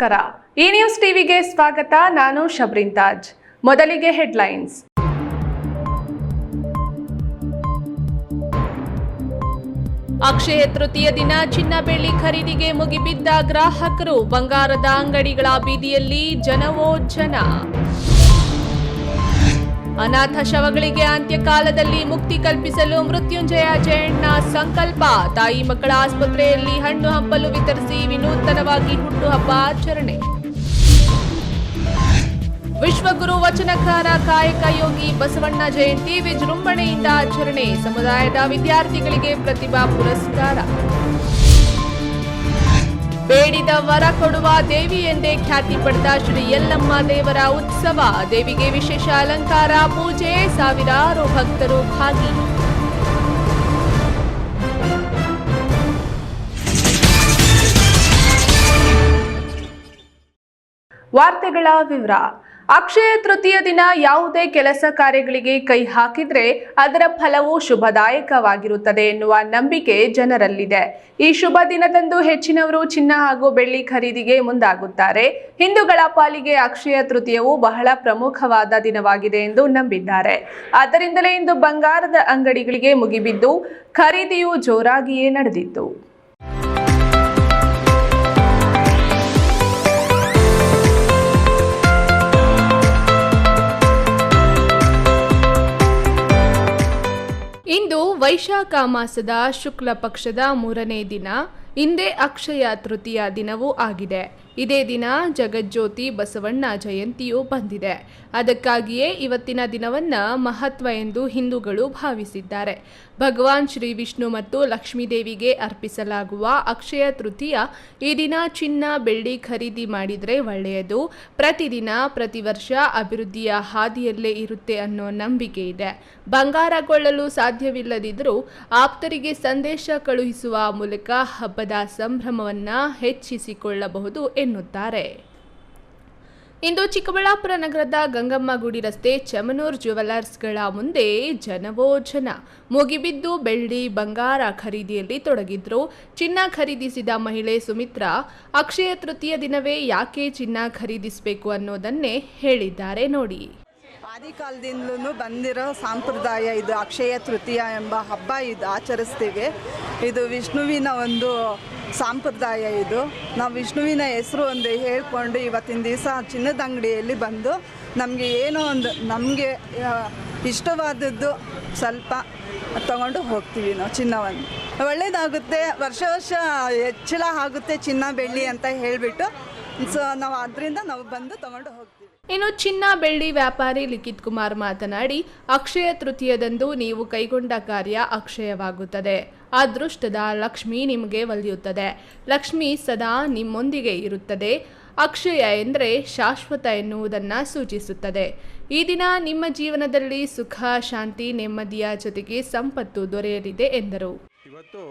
ನಮಸ್ಕಾರ. ಈ ನ್ಯೂಸ್ ಟಿವಿಗೆ ಸ್ವಾಗತ. ನಾನು ಶಬ್ರಿನ್ ತಾಜ್. ಮೊದಲಿಗೆ ಹೆಡ್ಲೈನ್ಸ್. ಅಕ್ಷಯ ತೃತೀಯ ದಿನ ಚಿನ್ನ ಬೆಳ್ಳಿ ಖರೀದಿಗೆ ಮುಗಿಬಿದ್ದ ಗ್ರಾಹಕರು. ಬಂಗಾರದ ಅಂಗಡಿಗಳ ಬೀದಿಯಲ್ಲಿ ಜನವೋ ಜನ. ಅನಾಥ ಶವಗಳಿಗೆ ಅಂತ್ಯಕಾಲದಲ್ಲಿ ಮುಕ್ತಿ ಕಲ್ಪಿಸಲು ಮೃತ್ಯುಂಜಯ ಜಯಣ್ಣ ಸಂಕಲ್ಪ. ತಾಯಿ ಮಕ್ಕಳ ಆಸ್ಪತ್ರೆಯಲ್ಲಿ ಹಣ್ಣು ಹಂಪಲು ವಿತರಿಸಿ ವಿನೂತನವಾಗಿ ಹುಟ್ಟುಹಬ್ಬ ಆಚರಣೆ. ವಿಶ್ವಗುರು ವಚನಕಾರ ಕಾಯಕ ಯೋಗಿ ಬಸವಣ್ಣ ಜಯಂತಿ ವಿಜೃಂಭಣೆಯಿಂದ ಆಚರಣೆ. ಸಮುದಾಯದ ವಿದ್ಯಾರ್ಥಿಗಳಿಗೆ ಪ್ರತಿಭಾ ಪುರಸ್ಕಾರ. ಬೇಡಿದ ವರ ಕೊಡುವ ದೇವಿ ಎಂದೇ ಖ್ಯಾತಿ ಪಡೆದ ಶ್ರೀ ಯಲ್ಲಮ್ಮ ದೇವರ ಉತ್ಸವ. ದೇವಿಗೆ ವಿಶೇಷ ಅಲಂಕಾರ, ಪೂಜೆ, ಸಾವಿರಾರು ಭಕ್ತರು ಭಾಗಿ. ವಾರ್ತೆಗಳ ವಿವರ. ಅಕ್ಷಯ ತೃತೀಯ ದಿನ ಯಾವುದೇ ಕೆಲಸ ಕಾರ್ಯಗಳಿಗೆ ಕೈ ಹಾಕಿದ್ರೆ ಅದರ ಫಲವು ಶುಭದಾಯಕವಾಗಿರುತ್ತದೆ ಎನ್ನುವ ನಂಬಿಕೆ ಜನರಲ್ಲಿದೆ. ಈ ಶುಭ ದಿನದಂದು ಹೆಚ್ಚಿನವರು ಚಿನ್ನ ಹಾಗೂ ಬೆಳ್ಳಿ ಖರೀದಿಗೆ ಮುಂದಾಗುತ್ತಾರೆ. ಹಿಂದೂಗಳ ಪಾಲಿಗೆ ಅಕ್ಷಯ ತೃತೀಯವು ಬಹಳ ಪ್ರಮುಖವಾದ ದಿನವಾಗಿದೆ ಎಂದು ನಂಬಿದ್ದಾರೆ. ಆದ್ದರಿಂದಲೇ ಇಂದು ಬಂಗಾರದ ಅಂಗಡಿಗಳಿಗೆ ಮುಗಿಬಿದ್ದು ಖರೀದಿಯು ಜೋರಾಗಿಯೇ ನಡೆದಿತ್ತು. ಇಂದು ವೈಶಾಖ ಮಾಸದ ಶುಕ್ಲ ಪಕ್ಷದ 3ನೇ ದಿನ. ಇಂದೇ ಅಕ್ಷಯ ತೃತೀಯ ದಿನವೂ ಆಗಿದೆ. ಇದೇ ದಿನ ಜಗಜ್ಯೋತಿ ಬಸವಣ್ಣ ಜಯಂತಿಯೂ ಬಂದಿದೆ. ಅದಕ್ಕಾಗಿಯೇ ಇವತ್ತಿನ ದಿನವನ್ನ ಮಹತ್ವ ಎಂದು ಹಿಂದೂಗಳು ಭಾವಿಸಿದ್ದಾರೆ. ಭಗವಾನ್ ಶ್ರೀ ವಿಷ್ಣು ಮತ್ತು ಲಕ್ಷ್ಮೀದೇವಿಗೆ ಅರ್ಪಿಸಲಾಗುವ ಅಕ್ಷಯ ತೃತೀಯ ಈ ದಿನ ಚಿನ್ನ ಬೆಳ್ಳಿ ಖರೀದಿ ಮಾಡಿದರೆ ಒಳ್ಳೆಯದು. ಪ್ರತಿದಿನ ಪ್ರತಿ ವರ್ಷ ಅಭಿವೃದ್ಧಿಯ ಹಾದಿಯಲ್ಲೇ ಇರುತ್ತೆ ಅನ್ನೋ ನಂಬಿಕೆ ಇದೆ. ಬಂಗಾರಗೊಳ್ಳಲು ಸಾಧ್ಯವಿಲ್ಲದಿದ್ದರೂ ಆಪ್ತರಿಗೆ ಸಂದೇಶ ಕಳುಹಿಸುವ ಮೂಲಕ ಹಬ್ಬದ ಸಂಭ್ರಮವನ್ನ ಹೆಚ್ಚಿಸಿಕೊಳ್ಳಬಹುದು ಎನ್ನುತ್ತಾರೆ. ಇಂದು ಚಿಕ್ಕಬಳ್ಳಾಪುರ ನಗರದ ಗಂಗಮ್ಮ ಗುಡಿ ರಸ್ತೆ ಚೆಮನೂರ್ ಜ್ಯುವೆಲರ್ಸ್ಗಳ ಮುಂದೆ ಜನವೋ ಜನ. ಮುಗಿಬಿದ್ದು ಬೆಳ್ಳಿ ಬಂಗಾರ ಖರೀದಿಯಲ್ಲಿ ತೊಡಗಿದ್ರು. ಚಿನ್ನ ಖರೀದಿಸಿದ ಮಹಿಳೆ ಸುಮಿತ್ರಾ ಅಕ್ಷಯ ತೃತೀಯ ದಿನವೇ ಯಾಕೆ ಚಿನ್ನ ಖರೀದಿಸಬೇಕು ಅನ್ನೋದನ್ನೇ ಹೇಳಿದ್ದಾರೆ ನೋಡಿ. ಆದಿಕಾಲದಿಂದಲೂ ಬಂದಿರೋ ಸಂಪ್ರದಾಯ ಇದು. ಅಕ್ಷಯ ತೃತೀಯ ಎಂಬ ಹಬ್ಬ ಇದು ಆಚರಿಸ್ತೀವಿ. ಇದು ವಿಷ್ಣುವಿನ ಒಂದು ಸಂಪ್ರದಾಯ. ಇದು ನಾವು ವಿಷ್ಣುವಿನ ಹೆಸರು ಒಂದು ಹೇಳ್ಕೊಂಡು ಇವತ್ತಿನ ದಿವಸ ಚಿನ್ನದ ಅಂಗಡಿಯಲ್ಲಿ ಬಂದು ನಮಗೆ ಏನೋ ಒಂದು ನಮಗೆ ಇಷ್ಟವಾದದ್ದು ಸ್ವಲ್ಪ ತಗೊಂಡು ಹೋಗ್ತೀವಿ. ನಾವು ಚಿನ್ನವನ್ನು ಒಳ್ಳೆಯದಾಗುತ್ತೆ, ವರ್ಷ ವರ್ಷ ಹೆಚ್ಚಳ ಆಗುತ್ತೆ ಚಿನ್ನ ಬೆಳ್ಳಿ ಅಂತ ಹೇಳಿಬಿಟ್ಟು ನಾವು ಅದರಿಂದ ನಾವು ಬಂದು ತಗೊಂಡು ಹೋಗ್ತೀವಿ. ಇನ್ನು ಚಿನ್ನ ಬೆಳ್ಳಿ ವ್ಯಾಪಾರಿ ಲಿಖಿತ್ ಕುಮಾರ್ ಮಾತನಾಡಿ, ಅಕ್ಷಯ ತೃತೀಯದಂದು ನೀವು ಕೈಗೊಂಡ ಕಾರ್ಯ ಅಕ್ಷಯವಾಗುತ್ತದೆ. ಅದೃಷ್ಟದ ಲಕ್ಷ್ಮಿ ನಿಮಗೆ ಒಲಿಯುತ್ತದೆ. ಲಕ್ಷ್ಮಿ ಸದಾ ನಿಮ್ಮೊಂದಿಗೆ ಇರುತ್ತದೆ. ಅಕ್ಷಯ ಎಂದರೆ ಶಾಶ್ವತ ಎನ್ನುವುದನ್ನು ಸೂಚಿಸುತ್ತದೆ. ಈ ದಿನ ನಿಮ್ಮ ಜೀವನದಲ್ಲಿ ಸುಖ, ಶಾಂತಿ, ನೆಮ್ಮದಿಯ ಜೊತೆಗೆ ಸಂಪತ್ತು ದೊರೆಯಲಿದೆ ಎಂದರು. ಇವತ್ತು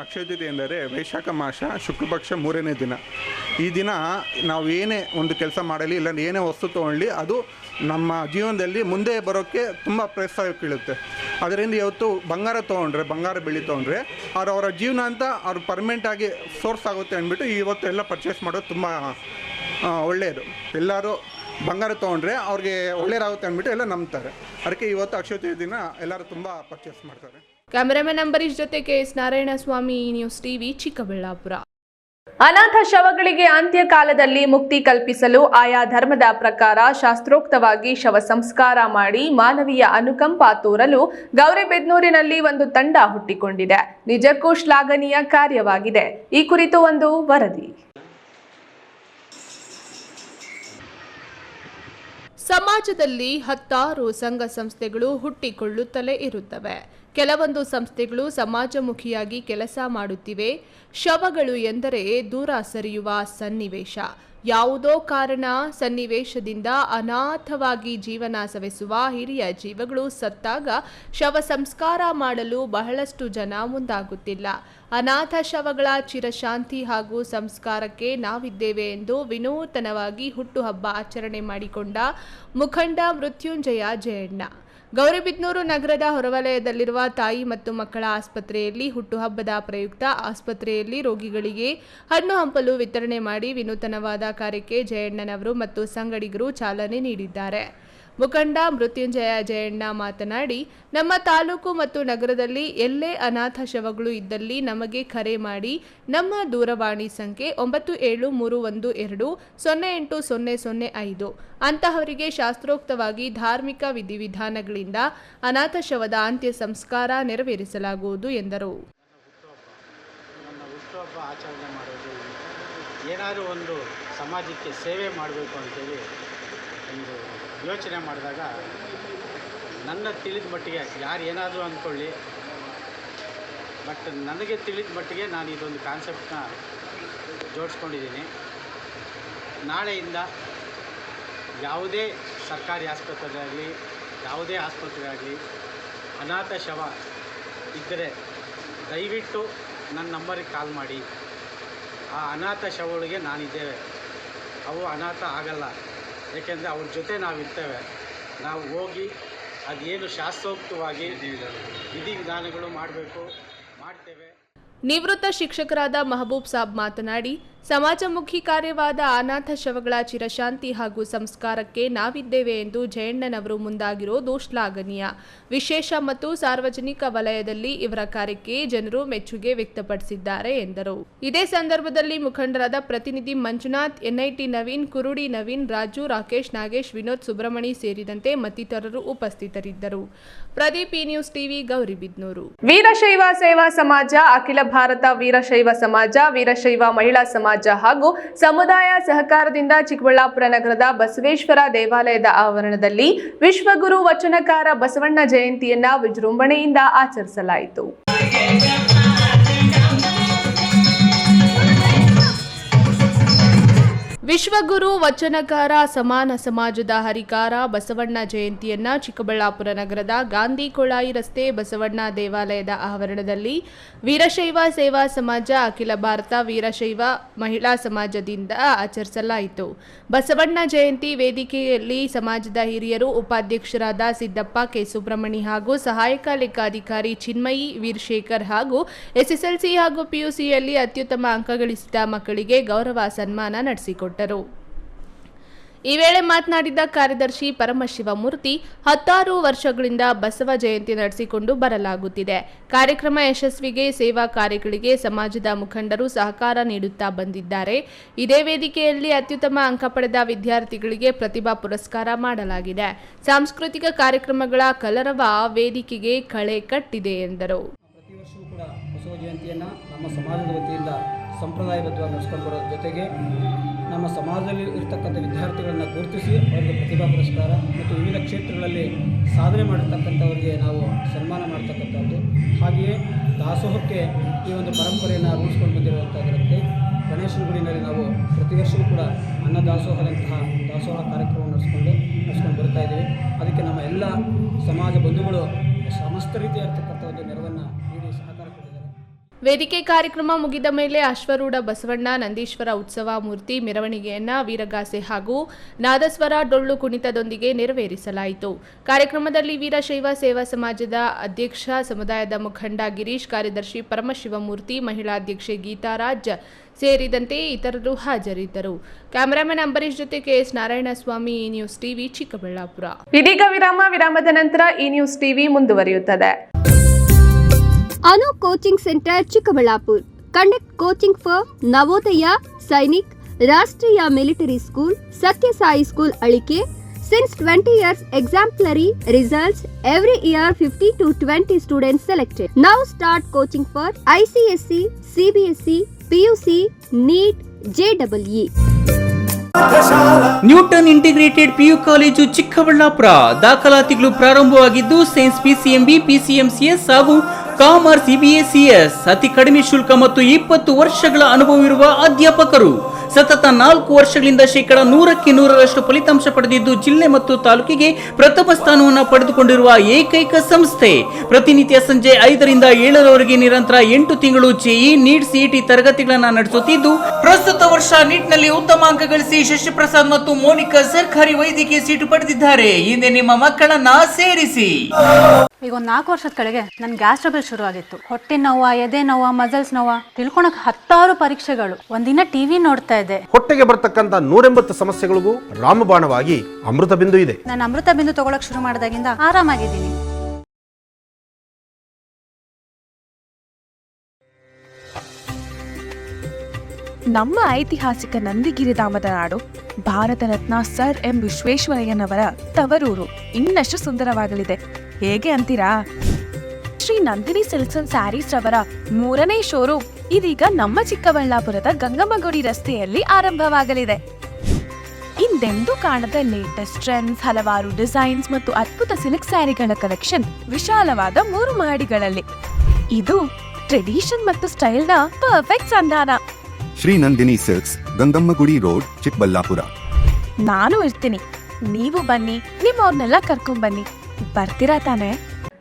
ಅಕ್ಷಯ ತೃತೀಯ ಎಂದರೆ ವೈಶಾಖ ಮಾಸ ಶುಕ್ಲ ಪಕ್ಷ 3ನೇ ದಿನ. ಈ ದಿನ ನಾವು ಏನೇ ಒಂದು ಕೆಲಸ ಮಾಡಲಿ, ಇಲ್ಲ ಏನೇ ವಸ್ತು ತೊಗೊಳ್ಳಿ, ಅದು ನಮ್ಮ ಜೀವನದಲ್ಲಿ ಮುಂದೆ ಬರೋಕ್ಕೆ ತುಂಬ ಪ್ರೋತ್ಸಾಹ ಬೀಳುತ್ತೆ. ಅದರಿಂದ ಇವತ್ತು ಬಂಗಾರ ತೊಗೊಂಡ್ರೆ, ಬಂಗಾರ ಬೆಳ್ಳಿ ತೊಗೊಂಡ್ರೆ ಅವರ ಜೀವನ ಅಂತ ಅವ್ರು ಪರ್ಮನೆಂಟಾಗಿ ಸೋರ್ಸ್ ಆಗುತ್ತೆ ಅಂದ್ಬಿಟ್ಟು ಇವತ್ತು ಎಲ್ಲ ಪರ್ಚೇಸ್ ಮಾಡೋದು ತುಂಬ ಒಳ್ಳೆಯದು. ಎಲ್ಲರೂ ಬಂಗಾರ ತೊಗೊಂಡ್ರೆ ಅವ್ರಿಗೆ ಒಳ್ಳೆಯದಾಗುತ್ತೆ ಅಂದ್ಬಿಟ್ಟು ಎಲ್ಲ ನಂಬ್ತಾರೆ. ಅದಕ್ಕೆ ಇವತ್ತು ಅಕ್ಷಯ ತೃತೀಯ ದಿನ ಎಲ್ಲರೂ ತುಂಬ ಪರ್ಚೇಸ್ ಮಾಡ್ತಾರೆ. ಕ್ಯಾಮೆರಾಮನ್ ಅಂಬರೀಶ್ ಜೊತೆ KS Narayanaswamy, news TV, Chikkaballapur. ಅನಾಥ ಶವಗಳಿಗೆ ಅಂತ್ಯಕಾಲದಲ್ಲಿ ಮುಕ್ತಿ ಕಲ್ಪಿಸಲು ಆಯಾ ಧರ್ಮದ ಪ್ರಕಾರ ಶಾಸ್ತ್ರೋಕ್ತವಾಗಿ ಶವ ಸಂಸ್ಕಾರ ಮಾಡಿ ಮಾನವೀಯ ಅನುಕಂಪ ತೋರಲು ಗೌರಿಬಿದನೂರಿನಲ್ಲಿ ಒಂದು ತಂಡ ಹುಟ್ಟಿಕೊಂಡಿದೆ. ನಿಜಕ್ಕೂ ಶ್ಲಾಘನೀಯ ಕಾರ್ಯವಾಗಿದೆ. ಈ ಕುರಿತು ಒಂದು ವರದಿ. ಸಮಾಜದಲ್ಲಿ ಹತ್ತಾರು ಸಂಘ ಸಂಸ್ಥೆಗಳು ಹುಟ್ಟಿಕೊಳ್ಳುತ್ತಲೇ ಇರುತ್ತವೆ. ಕೆಲವೊಂದು ಸಂಸ್ಥೆಗಳು ಸಮಾಜಮುಖಿಯಾಗಿ ಕೆಲಸ ಮಾಡುತ್ತಿವೆ. ಶವಗಳು ಎಂದರೆ ದೂರ ಸರಿಯುವ ಸನ್ನಿವೇಶ. ಯಾವುದೋ ಕಾರಣ ಸನ್ನಿವೇಶದಿಂದ ಅನಾಥವಾಗಿ ಜೀವನ ಸವೆಸುವ ಹಿರಿಯ ಜೀವಗಳು ಸತ್ತಾಗ ಶವ ಸಂಸ್ಕಾರ ಮಾಡಲು ಬಹಳಷ್ಟು ಜನ ಮುಂದಾಗುತ್ತಿಲ್ಲ. ಅನಾಥ ಶವಗಳ ಚಿರಶಾಂತಿ ಹಾಗೂ ಸಂಸ್ಕಾರಕ್ಕೆ ನಾವಿದ್ದೇವೆ ಎಂದು ವಿನೂತನವಾಗಿ ಹುಟ್ಟುಹಬ್ಬ ಆಚರಣೆ ಮಾಡಿಕೊಂಡ ಮುಖಂಡ ಮೃತ್ಯುಂಜಯ ಜಯಣ್ಣ ಗೌರಿಬಿದನೂರು ನಗರದ ಹೊರವಲಯದಲ್ಲಿರುವ ತಾಯಿ ಮತ್ತು ಮಕ್ಕಳ ಆಸ್ಪತ್ರೆಯಲ್ಲಿ ಹುಟ್ಟುಹಬ್ಬದ ಪ್ರಯುಕ್ತ ಆಸ್ಪತ್ರೆಯಲ್ಲಿ ರೋಗಿಗಳಿಗೆ ಹಣ್ಣು ಹಂಪಲು ವಿತರಣೆ ಮಾಡಿ ವಿನೂತನವಾದ ಕಾರ್ಯಕ್ಕೆ ಜಯಣ್ಣನವರು ಮತ್ತು ಸಂಗಡಿಗರು ಚಾಲನೆ ನೀಡಿದ್ದಾರೆ. ಮುಖಂಡ ಮೃತ್ಯುಂಜಯ ಜಯಣ್ಣ ಮಾತನಾಡಿ, ನಮ್ಮ ತಾಲೂಕು ಮತ್ತು ನಗರದಲ್ಲಿ ಎಲ್ಲೇ ಅನಾಥ ಶವಗಳು ಇದ್ದಲ್ಲಿ ನಮಗೆ ಕರೆ ಮಾಡಿ. ನಮ್ಮ ದೂರವಾಣಿ ಸಂಖ್ಯೆ 9312080005. ಅಂತಹವರಿಗೆ ಶಾಸ್ತ್ರೋಕ್ತವಾಗಿ ಧಾರ್ಮಿಕ ವಿಧಿವಿಧಾನಗಳಿಂದ ಅನಾಥ ಶವದ ಅಂತ್ಯ ಸಂಸ್ಕಾರ ನೆರವೇರಿಸಲಾಗುವುದು ಎಂದರು. ನನ್ನ ಹುಟ್ಟುಹಬ್ಬ ಆಚರಣೆ ಮಾಡೋದು ಏನಾದರೂ ಒಂದು ಸಮಾಜಕ್ಕೆ ಸೇವೆ ಮಾಡಬೇಕು ಅಂತೇಳಿ ಒಂದು ಯೋಚನೆ ಮಾಡಿದಾಗ ನನ್ನ ತಿಳಿದ ಮಟ್ಟಿಗೆ ಯಾರು ಏನಾದರೂ ಅಂದ್ಕೊಳ್ಳಿ, ಬಟ್ ನನಗೆ ತಿಳಿದ ಮಟ್ಟಿಗೆ ನಾನು ಇದೊಂದು ಕಾನ್ಸೆಪ್ಟನ್ನ ಜೋಡಿಸ್ಕೊಂಡಿದ್ದೀನಿ. ನಾಳೆಯಿಂದ ಯಾವುದೇ ಸರ್ಕಾರಿ ಆಸ್ಪತ್ರೆ ಆಗಲಿ ಯಾವುದೇ ಆಸ್ಪತ್ರೆ ಆಗಲಿ ಅನಾಥ ಶವ ಇದ್ದರೆ ದಯವಿಟ್ಟು ನನ್ನ ನಂಬರಿಗೆ ಕಾಲ್ ಮಾಡಿ. ಆ ಅನಾಥ ಶವಗಳಿಗೆ ನಾನಿದ್ದೇವೆ, ಅವು ಅನಾಥ ಆಗಲ್ಲ. ಏಕೆಂದರೆ ಅವ್ರ ಜೊತೆ ನಾವಿರ್ತೇವೆ. ನಾವು ಹೋಗಿ ಅದೇನು ಶಾಸ್ತ್ರೋಕ್ತವಾಗಿ ವಿಧಿವಿಧಾನಗಳು ಮಾಡಬೇಕು ಮಾಡ್ತೇವೆ. ನಿವೃತ್ತ ಶಿಕ್ಷಕರಾದ ಮಹಬೂಬ್ ಸಾಬ್ ಮಾತನಾಡಿ, ಸಮಾಜಮುಖಿ ಕಾರ್ಯವಾದ ಅನಾಥ ಶವಗಳ ಚಿರಶಾಂತಿ ಹಾಗೂ ಸಂಸ್ಕಾರಕ್ಕೆ ನಾವಿದ್ದೇವೆ ಎಂದು ಜಯಣ್ಣನವರು ಮುಂದಾಗಿರೋದು ಶ್ಲಾಘನೀಯ. ವಿಶೇಷ ಮತ್ತು ಸಾರ್ವಜನಿಕ ವಲಯದಲ್ಲಿ ಇವರ ಕಾರ್ಯಕ್ಕೆ ಜನರು ಮೆಚ್ಚುಗೆ ವ್ಯಕ್ತಪಡಿಸಿದ್ದಾರೆ ಎಂದರು. ಇದೇ ಸಂದರ್ಭದಲ್ಲಿ ಮುಖಂಡರಾದ ಪ್ರತಿನಿಧಿ ಮಂಜುನಾಥ್, ಎನ್ಐಟಿ ನವೀನ್, ಕುರುಡಿ ನವೀನ್, ರಾಜು, ರಾಕೇಶ್, ನಾಗೇಶ್, ವಿನೋದ್, ಸುಬ್ರಹ್ಮಣಿ ಸೇರಿದಂತೆ ಮತ್ತಿತರರು ಉಪಸ್ಥಿತರಿದ್ದರು. ಪ್ರದೀಪ್, ಈ ನ್ಯೂಸ್ ಟಿವಿ, ಗೌರಿಬಿದನೂರು. ವೀರಶೈವ ಸೇವಾ ಸಮಾಜ, ಅಖಿಲ ಭಾರತ ವೀರಶೈವ ಸಮಾಜ, ವೀರಶೈವ ಮಹಿಳಾ ಸಮಾಜ ಹಾಗೂ ಸಮುದಾಯ ಸಹಕಾರದಿಂದ ಚಿಕ್ಕಬಳ್ಳಾಪುರ ನಗರದ ಬಸವೇಶ್ವರ ದೇವಾಲಯದ ಆವರಣದಲ್ಲಿ ವಿಶ್ವಗುರು ವಚನಕಾರ ಬಸವಣ್ಣ ಜಯಂತಿಯನ್ನ ವಿಜೃಂಭಣೆಯಿಂದ ಆಚರಿಸಲಾಯಿತು. ವಿಶ್ವಗುರು ವಚನಕಾರ ಸಮಾನ ಸಮಾಜದ ಹರಿಕಾರ ಬಸವಣ್ಣ ಜಯಂತಿಯನ್ನ ಚಿಕ್ಕಬಳ್ಳಾಪುರ ನಗರದ ಗಾಂಧಿ ಕೊಳಾಯಿ ರಸ್ತೆ ಬಸವಣ್ಣ ದೇವಾಲಯದ ಆವರಣದಲ್ಲಿ ವೀರಶೈವ ಸೇವಾ ಸಮಾಜ, ಅಖಿಲ ಭಾರತ ವೀರಶೈವ ಮಹಿಳಾ ಸಮಾಜದಿಂದ ಆಚರಿಸಲಾಯಿತು. ಬಸವಣ್ಣ ಜಯಂತಿ ವೇದಿಕೆಯಲ್ಲಿ ಸಮಾಜದ ಹಿರಿಯರು, ಉಪಾಧ್ಯಕ್ಷರಾದ ಸಿದ್ದಪ್ಪ, ಕೆ ಸುಬ್ರಹ್ಮಣಿ ಹಾಗೂ ಸಹಾಯಕ ಲೆಕ್ಕಾಧಿಕಾರಿ ಚಿನ್ಮಯಿ, ವೀರಶೇಖರ್ ಹಾಗೂ ಎಸ್ಎಸ್ಎಲ್ಸಿ ಹಾಗೂ ಪಿಯುಸಿಯಲ್ಲಿ ಅತ್ಯುತ್ತಮ ಅಂಕ ಗಳಿಸಿದ ಮಕ್ಕಳಿಗೆ ಗೌರವ ಸನ್ಮಾನ ನಡೆಸಿಕೊಟ್ಟರು. ಈ ವೇಳೆ ಮಾತನಾಡಿದ ಕಾರ್ಯದರ್ಶಿ ಪರಮಶಿವಮೂರ್ತಿ, 16 ವರ್ಷಗಳಿಂದ ಬಸವ ಜಯಂತಿ ನಡೆಸಿಕೊಂಡು ಬರಲಾಗುತ್ತಿದೆ. ಕಾರ್ಯಕ್ರಮ ಯಶಸ್ವಿಗೆ ಸೇವಾ ಕಾರ್ಯಗಳಿಗೆ ಸಮಾಜದ ಮುಖಂಡರು ಸಹಕಾರ ನೀಡುತ್ತಾ ಬಂದಿದ್ದಾರೆ. ಇದೇ ವೇದಿಕೆಯಲ್ಲಿ ಅತ್ಯುತ್ತಮ ಅಂಕ ಪಡೆದ ವಿದ್ಯಾರ್ಥಿಗಳಿಗೆ ಪ್ರತಿಭಾ ಪುರಸ್ಕಾರ ಮಾಡಲಾಗಿದೆ. ಸಾಂಸ್ಕೃತಿಕ ಕಾರ್ಯಕ್ರಮಗಳ ಕಲರವ ವೇದಿಕೆಗೆ ಕಳೆ ಕಟ್ಟಿದೆ ಎಂದರು. ಪ್ರತಿ ವರ್ಷವೂ ಕೂಡ ಬಸವ ಜಯಂತಿಯನ್ನು ನಮ್ಮ ಸಮಾಜದ ವತಿಯಿಂದ ಸಂಪ್ರದಾಯಬದ್ಧವಾಗಿ ನಡೆಸ್ಕೊಂಡು ಬರೋದ್ರ ಜೊತೆಗೆ ನಮ್ಮ ಸಮಾಜದಲ್ಲಿ ಇರ್ತಕ್ಕಂಥ ವಿದ್ಯಾರ್ಥಿಗಳನ್ನು ಗುರುತಿಸಿ ಅವರಿಗೆ ಪ್ರತಿಭಾ ಪುರಸ್ಕಾರ ಮತ್ತು ವಿವಿಧ ಕ್ಷೇತ್ರಗಳಲ್ಲಿ ಸಾಧನೆ ಮಾಡಿರ್ತಕ್ಕಂಥವರಿಗೆ ನಾವು ಸನ್ಮಾನ ಮಾಡ್ತಕ್ಕಂಥದ್ದು. ಹಾಗೆಯೇ ದಾಸೋಹಕ್ಕೆ ಈ ಒಂದು ಪರಂಪರೆಯನ್ನು ರೂಢಿಸ್ಕೊಂಡು ಬಂದಿರುವಂಥದ್ದಿರುತ್ತೆ. ಗಣೇಶನ ಗುಡಿನಲ್ಲಿ ನಾವು ಪ್ರತಿ ವರ್ಷವೂ ಕೂಡ ಅನ್ನ ದಾಸೋಹದಂತಹ ದಾಸೋಹ ಕಾರ್ಯಕ್ರಮವನ್ನು ನಡೆಸ್ಕೊಂಡು ಬರ್ತಾ ಇದ್ದೀವಿ. ಅದಕ್ಕೆ ನಮ್ಮ ಎಲ್ಲ ಸಮಾಜ ಬಂಧುಗಳು ಸಮಸ್ತ ರೀತಿಯಾಗಿರ್ತಕ್ಕಂಥ ಒಂದು ನೆರವನ್ನು ನೀಡಿ ಸಹಕಾರ ಕೊಟ್ಟಿದ್ದಾರೆ. ವೇದಿಕೆ ಕಾರ್ಯಕ್ರಮ ಮುಗಿದ ಮೇಲೆ ಅಶ್ವರೂಢ ಬಸವಣ್ಣ ನಂದೀಶ್ವರ ಉತ್ಸವ ಮೂರ್ತಿ ಮೆರವಣಿಗೆಯನ್ನ ವೀರಗಾಸೆ ಹಾಗೂ ನಾದಸ್ವರ ಡೊಳ್ಳು ಕುಣಿತದೊಂದಿಗೆ ನೆರವೇರಿಸಲಾಯಿತು. ಕಾರ್ಯಕ್ರಮದಲ್ಲಿ ವೀರಶೈವ ಸೇವಾ ಸಮಾಜದ ಅಧ್ಯಕ್ಷ, ಸಮುದಾಯದ ಮುಖಂಡ ಗಿರೀಶ್, ಕಾರ್ಯದರ್ಶಿ ಪರಮಶಿವಮೂರ್ತಿ, ಮಹಿಳಾ ಅಧ್ಯಕ್ಷೆ ಗೀತಾರಾಜ್ ಸೇರಿದಂತೆ ಇತರರು ಹಾಜರಿದ್ದರು. ಕ್ಯಾಮರಾಮನ್ ಅಂಬರೀಶ್ ಜೊತೆ ಕೆಎಸ್ ನಾರಾಯಣಸ್ವಾಮಿ, ಈ ನ್ಯೂಸ್ ಟಿವಿ, ಚಿಕ್ಕಬಳ್ಳಾಪುರ. ಇದೀಗ ವಿರಾಮದ ನಂತರ ಈ ನ್ಯೂಸ್ ಟಿವಿ ಮುಂದುವರಿಯುತ್ತದೆ. Anu coaching centre Chikkaballapur conduct coaching for Navodaya, Sainik, Rashtriya Military School, Satya Sai School Alike. Since 20 years, exemplary results. Every year 50 to 20 students selected. Now start coaching for ICSC, CBSE, PUC, NEET, JEE. Newton integrated PU college Chikkaballapur. ದಾಖಲಾತಿಗಳು ಪ್ರಾರಂಭವಾಗಿದ್ದು science PCMB, PCMCS ಹಾಗೂ commerce EBA CS. ಅತಿ ಕಡಿಮೆ ಶುಲ್ಕ ಮತ್ತು 20 ವರ್ಷಗಳ ಅನುಭವವಿರುವ ಅಧ್ಯಾಪಕರು. ಸತತ 4 ವರ್ಷಗಳಿಂದ 100% ಫಲಿತಾಂಶ ಪಡೆದಿದ್ದು ಜಿಲ್ಲೆ ಮತ್ತು ತಾಲೂಕಿಗೆ ಪ್ರಥಮ ಸ್ಥಾನವನ್ನು ಪಡೆದುಕೊಂಡಿರುವ ಏಕೈಕ ಸಂಸ್ಥೆ. ಪ್ರತಿನಿತ್ಯ ಸಂಜೆ 5ರಿಂದ 7ರವರೆಗೆ ನಿರಂತರ 8 ತಿಂಗಳು ಜೆಇ, ನೀಟ್, ಸಿಇಟಿ ತರಗತಿಗಳನ್ನು ನಡೆಸುತ್ತಿದ್ದು ಪ್ರಸ್ತುತ ವರ್ಷ ನೀಟ್ನಲ್ಲಿ ಉತ್ತಮ ಅಂಕ ಗಳಿಸಿ ಶಶಿಪ್ರಸಾದ್ ಮತ್ತು ಮೋನಿಕಾ ಸರ್ಕಾರಿ ವೈದ್ಯಕೀಯ ಸೀಟು ಪಡೆದಿದ್ದಾರೆ. ಹಿಂದೆ ನಿಮ್ಮ ಮಕ್ಕಳನ್ನ ಸೇರಿಸಿ. ಈಗ ಒಂದು 4 ವರ್ಷದ ಕೆಳಗೆ ನನ್ ಗ್ಯಾಸ್ ಟ್ರಬಲ್ ಶುರು ಆಗಿತ್ತು. ಹೊಟ್ಟೆ ನೋವ, ಎದೆ ನೋವ, ಮಸಲ್ಸ್ ನೋವ, ತಿಳ್ಕೊಳಕ್ 10 ಪರೀಕ್ಷೆಗಳು. ಒಂದಿನ ಟಿವಿ ನೋಡ್ತಾ ಇದ್ದೆ. ಹೊಟ್ಟೆಗೆ ಬರ್ತಕ್ಕಂತ 180 ಸಮಸ್ಯೆಗಳಿಗೂ ರಾಮಬಾಣವಾಗಿ ಅಮೃತ ಬಿಂದು ಇದೆ. ನಾನು ಅಮೃತ ಬಿಂದು ತಗೊಳಕ್ ಶುರು ಮಾಡಿದಾಗಿಂದ ಆರಾಮಾಗಿದ್ದೀನಿ. ನಮ್ಮ ಐತಿಹಾಸಿಕ ನಂದಿಗಿರಿಧಾಮದ ನಾಡು, ಭಾರತ ರತ್ನ ಸರ್ ಎಂ ವಿಶ್ವೇಶ್ವರಯ್ಯನವರ ತವರೂರು ಇನ್ನಷ್ಟು ಸುಂದರವಾಗಲಿದೆ. ಹೇಗೆ ಅಂತೀರಾ? ಶ್ರೀ ನಂದಿನಿ ಸಿಲ್ಕ್ಸ್ ಅಂಡ್ ಸ್ಯಾರೀಸ್ ರವರ 3ನೇ ಶೋರೂಮ್ ಇದೀಗ ನಮ್ಮ ಚಿಕ್ಕಬಳ್ಳಾಪುರದ ಗಂಗಮ್ಮಗುಡಿ ರಸ್ತೆಯಲ್ಲಿ ಆರಂಭವಾಗಲಿದೆ. ಹಿಂದೆಂದೂ ಕಾಣದ ಲೇಟೆಸ್ಟ್ ಟ್ರೆಂಡ್ಸ್, ಹಲವಾರು ಡಿಸೈನ್ಸ್ ಮತ್ತು ಅದ್ಭುತ ಸಿಲ್ಕ್ ಸ್ಯಾರಿಗಳ ಕಲೆಕ್ಷನ್ ವಿಶಾಲವಾದ 3 ಮಹಡಿಗಳಲ್ಲಿ. ಇದು ಟ್ರೆಡಿಷನ್ ಮತ್ತು ಸ್ಟೈಲ್ನ ಪರ್ಫೆಕ್ಟ್ ಸಂಧಾನ. Shri Nandini silks, Gangammagudi road, Chikkaballapur. ನಾನು ಇರ್ತೀನಿ, ನೀವು ಬನ್ನಿ, ನಿಮ್ಮವ್ರನ್ನೆಲ್ಲ ಕರ್ಕೊಂಡ್ಬನ್ನಿ. ಬರ್ತೀರಾ ತಾನೇ?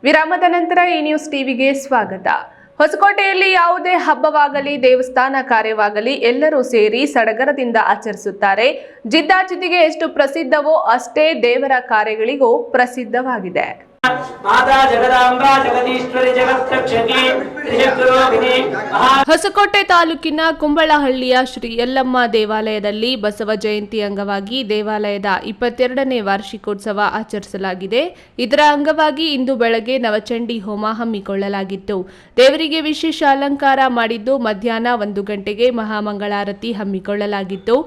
ವಿರಾಮದ ನಂತರ ಈ ನ್ಯೂಸ್ ಟಿವಿಗೆ ಸ್ವಾಗತ. ಹೊಸಕೋಟೆಯಲ್ಲಿ ಯಾವುದೇ ಹಬ್ಬವಾಗಲಿ, ದೇವಸ್ಥಾನ ಕಾರ್ಯವಾಗಲಿ ಎಲ್ಲರೂ ಸೇರಿ ಸಡಗರದಿಂದ ಆಚರಿಸುತ್ತಾರೆ. ಜಿದ್ದಾಜಿದ್ದಿಗೆ ಎಷ್ಟು ಪ್ರಸಿದ್ಧವೋ ಅಷ್ಟೇ ದೇವರ ಕಾರ್ಯಗಳಿಗೂ ಪ್ರಸಿದ್ಧವಾಗಿದೆ. ಹೊಸಕೋಟೆ ತಾಲೂಕಿನ ಕುಂಬಳಹಳ್ಳಿಯ ಶ್ರೀ ಯಲ್ಲಮ್ಮ ದೇವಾಲಯದಲ್ಲಿ ಬಸವ ಜಯಂತಿ ಅಂಗವಾಗಿ ದೇವಾಲಯದ 22ನೇ ವಾರ್ಷಿಕೋತ್ಸವ ಆಚರಿಸಲಾಗಿದೆ. ಇದರ ಅಂಗವಾಗಿ ಇಂದು ಬೆಳಗ್ಗೆ ನವಚಂಡಿ ಹೋಮ ಹಮ್ಮಿಕೊಳ್ಳಲಾಗಿತ್ತು. ದೇವರಿಗೆ ವಿಶೇಷ ಅಲಂಕಾರ ಮಾಡಿದ್ದು ಮಧ್ಯಾಹ್ನ 1 ಗಂಟೆಗೆ ಮಹಾಮಂಗಳಾರತಿ ಹಮ್ಮಿಕೊಳ್ಳಲಾಗಿತ್ತು.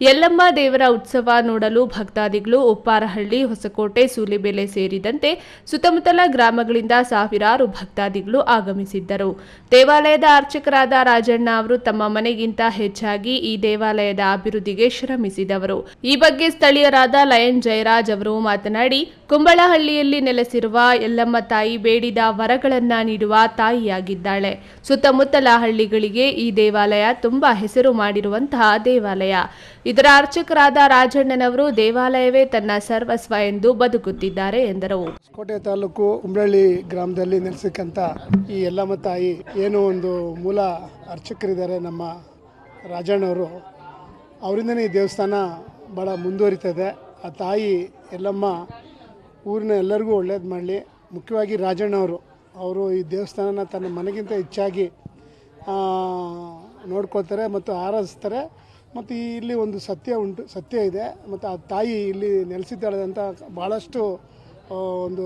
ಯಲ್ಲಮ್ಮ ದೇವರ ಉತ್ಸವ ನೋಡಲು ಭಕ್ತಾದಿಗಳು ಉಪ್ಪಾರಹಳ್ಳಿ, ಹೊಸಕೋಟೆ, ಸೂಲಿಬೆಲೆ ಸೇರಿದಂತೆ ಸುತ್ತಮುತ್ತಲ ಗ್ರಾಮಗಳಿಂದ ಸಾವಿರಾರು ಭಕ್ತಾದಿಗಳು ಆಗಮಿಸಿದ್ದರು. ದೇವಾಲಯದ ಅರ್ಚಕರಾದ ರಾಜಣ್ಣ ಅವರು ತಮ್ಮ ಮನೆಗಿಂತ ಹೆಚ್ಚಾಗಿ ಈ ದೇವಾಲಯದ ಅಭಿವೃದ್ಧಿಗೆ ಶ್ರಮಿಸಿದವರು. ಈ ಬಗ್ಗೆ ಸ್ಥಳೀಯರಾದ ಲಯನ್ ಜಯರಾಜ್ ಅವರು ಮಾತನಾಡಿ, ಕುಂಬಳಹಳ್ಳಿಯಲ್ಲಿ ನೆಲೆಸಿರುವ ಯಲ್ಲಮ್ಮ ತಾಯಿ ಬೇಡಿದ ವರಗಳನ್ನ ನೀಡುವ ತಾಯಿಯಾಗಿದ್ದಾಳೆ. ಸುತ್ತಮುತ್ತಲ ಹಳ್ಳಿಗಳಿಗೆ ಈ ದೇವಾಲಯ ತುಂಬಾ ಹೆಸರು ಮಾಡಿರುವಂತಹ ದೇವಾಲಯ. ಇದರ ಅರ್ಚಕರಾದ ರಾಜಣ್ಣನವರು ದೇವಾಲಯವೇ ತನ್ನ ಸರ್ವಸ್ವ ಎಂದು ಬದುಕುತ್ತಿದ್ದಾರೆ ಎಂದರು. ಕೋಟೆ ತಾಲೂಕು ಕುಂಬಳಹಳ್ಳಿ ಗ್ರಾಮದಲ್ಲಿ ನೆಲೆಸಕ್ಕಂಥ ಈ ಯಲ್ಲಮ್ಮ ತಾಯಿ ಏನು ಒಂದು ಮೂಲ ಅರ್ಚಕರಿದ್ದಾರೆ ನಮ್ಮ ರಾಜಣ್ಣವರು, ಅವರಿಂದನೇ ಈ ದೇವಸ್ಥಾನ ಭಾಳ ಮುಂದುವರಿತದೆ. ಆ ತಾಯಿ ಯಲ್ಲಮ್ಮ ಊರಿನ ಎಲ್ಲರಿಗೂ ಒಳ್ಳೇದು ಮಾಡಲಿ. ಮುಖ್ಯವಾಗಿ ರಾಜಣ್ಣವರು ಅವರು ಈ ದೇವಸ್ಥಾನನ ತನ್ನ ಮನೆಗಿಂತ ಹೆಚ್ಚಾಗಿ ನೋಡ್ಕೊಳ್ತಾರೆ ಮತ್ತು ಆರಾಧಿಸ್ತಾರೆ. ಮತ್ತು ಇಲ್ಲಿ ಒಂದು ಸತ್ಯ ಇದೆ ಮತ್ತು ಆ ತಾಯಿ ಇಲ್ಲಿ ನೆಲೆಸಿದ್ದಾಳೆ ಅಂತ ಭಾಳಷ್ಟು ಒಂದು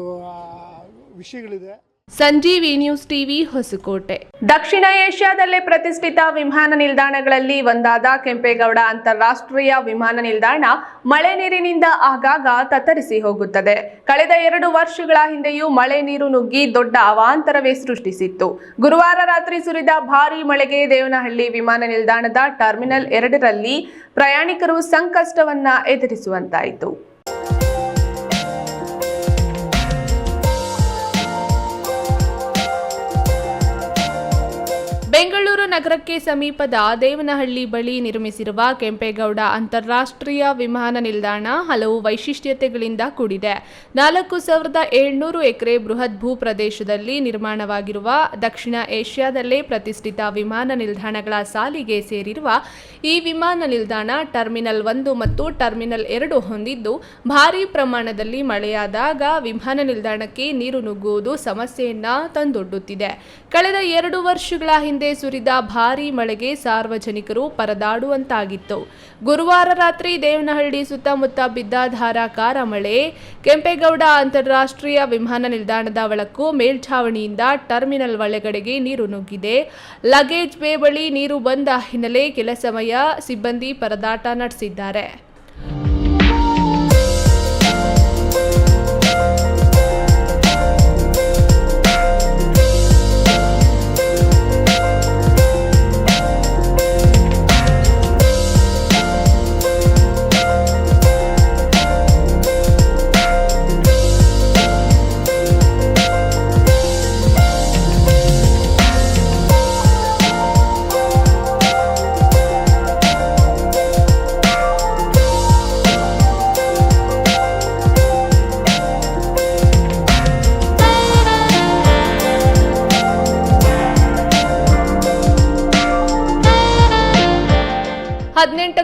ವಿಷಯಗಳಿದೆ. ಸಂಜೀವಿ ನ್ಯೂಸ್ ಟಿವಿ, ಹೊಸಕೋಟೆ. ದಕ್ಷಿಣ ಏಷ್ಯಾದಲ್ಲೇ ಪ್ರತಿಷ್ಠಿತ ವಿಮಾನ ನಿಲ್ದಾಣಗಳಲ್ಲಿ ಒಂದಾದ ಕೆಂಪೇಗೌಡ ಅಂತಾರಾಷ್ಟ್ರೀಯ ವಿಮಾನ ನಿಲ್ದಾಣ ಮಳೆ ನೀರಿನಿಂದ ಆಗಾಗ ತತ್ತರಿಸಿ ಹೋಗುತ್ತದೆ. ಕಳೆದ 2 ವರ್ಷಗಳ ಹಿಂದೆಯೂ ಮಳೆ ನೀರು ನುಗ್ಗಿ ದೊಡ್ಡ ಅವಾಂತರವೇ ಸೃಷ್ಟಿಸಿತ್ತು. ಗುರುವಾರ ರಾತ್ರಿ ಸುರಿದ ಭಾರೀ ಮಳೆಗೆ ದೇವನಹಳ್ಳಿ ವಿಮಾನ ನಿಲ್ದಾಣದ ಟರ್ಮಿನಲ್ 2ರಲ್ಲಿ ಪ್ರಯಾಣಿಕರು ಸಂಕಷ್ಟವನ್ನ ಎದುರಿಸುವಂತಾಯಿತು. ಬೆಂಗಳೂರು ನಗರಕ್ಕೆ ಸಮೀಪದ ದೇವನಹಳ್ಳಿ ಬಳಿ ನಿರ್ಮಿಸಿರುವ ಕೆಂಪೇಗೌಡ ಅಂತಾರಾಷ್ಟ್ರೀಯ ವಿಮಾನ ನಿಲ್ದಾಣ ಹಲವು ವೈಶಿಷ್ಟ್ಯತೆಗಳಿಂದ ಕೂಡಿದೆ. 4700 ಎಕರೆ ಬೃಹತ್ ಭೂ ಪ್ರದೇಶದಲ್ಲಿ ನಿರ್ಮಾಣವಾಗಿರುವ ದಕ್ಷಿಣ ಏಷ್ಯಾದಲ್ಲೇ ಪ್ರತಿಷ್ಠಿತ ವಿಮಾನ ನಿಲ್ದಾಣಗಳ ಸಾಲಿಗೆ ಸೇರಿರುವ ಈ ವಿಮಾನ ನಿಲ್ದಾಣ ಟರ್ಮಿನಲ್ 1 ಮತ್ತು ಟರ್ಮಿನಲ್ 2 ಹೊಂದಿದ್ದು, ಭಾರೀ ಪ್ರಮಾಣದಲ್ಲಿ ಮಳೆಯಾದಾಗ ವಿಮಾನ ನಿಲ್ದಾಣಕ್ಕೆ ನೀರು ನುಗ್ಗುವುದು ಸಮಸ್ಯೆಯನ್ನ ತಂದೊಡ್ಡುತ್ತಿದೆ. ಕಳೆದ 2 ವರ್ಷಗಳ ಹಿಂದೆ ಸುರಿದ ಭಾರೀ ಮಳೆಗೆ ಸಾರ್ವಜನಿಕರು ಪರದಾಡುವಂತಾಗಿತ್ತು. ಗುರುವಾರ ರಾತ್ರಿ ದೇವನಹಳ್ಳಿ ಸುತ್ತಮುತ್ತ ಬಿದ್ದ ಧಾರಾಕಾರ ಮಳೆ ಕೆಂಪೇಗೌಡ ಅಂತಾರಾಷ್ಟ್ರೀಯ ವಿಮಾನ ನಿಲ್ದಾಣದ ಒಳಕ್ಕೂ ಮೇಲ್ಛಾವಣಿಯಿಂದ ಟರ್ಮಿನಲ್ ಒಳಗಡೆಗೆ ನೀರು ನುಗ್ಗಿದೆ. ಲಗೇಜ್ ಬೇ ಬಳಿ ನೀರು ಬಂದ ಹಿನ್ನೆಲೆ ಕೆಲ ಸಮಯ ಸಿಬ್ಬಂದಿ ಪರದಾಟ ನಡೆಸಿದ್ದಾರೆ.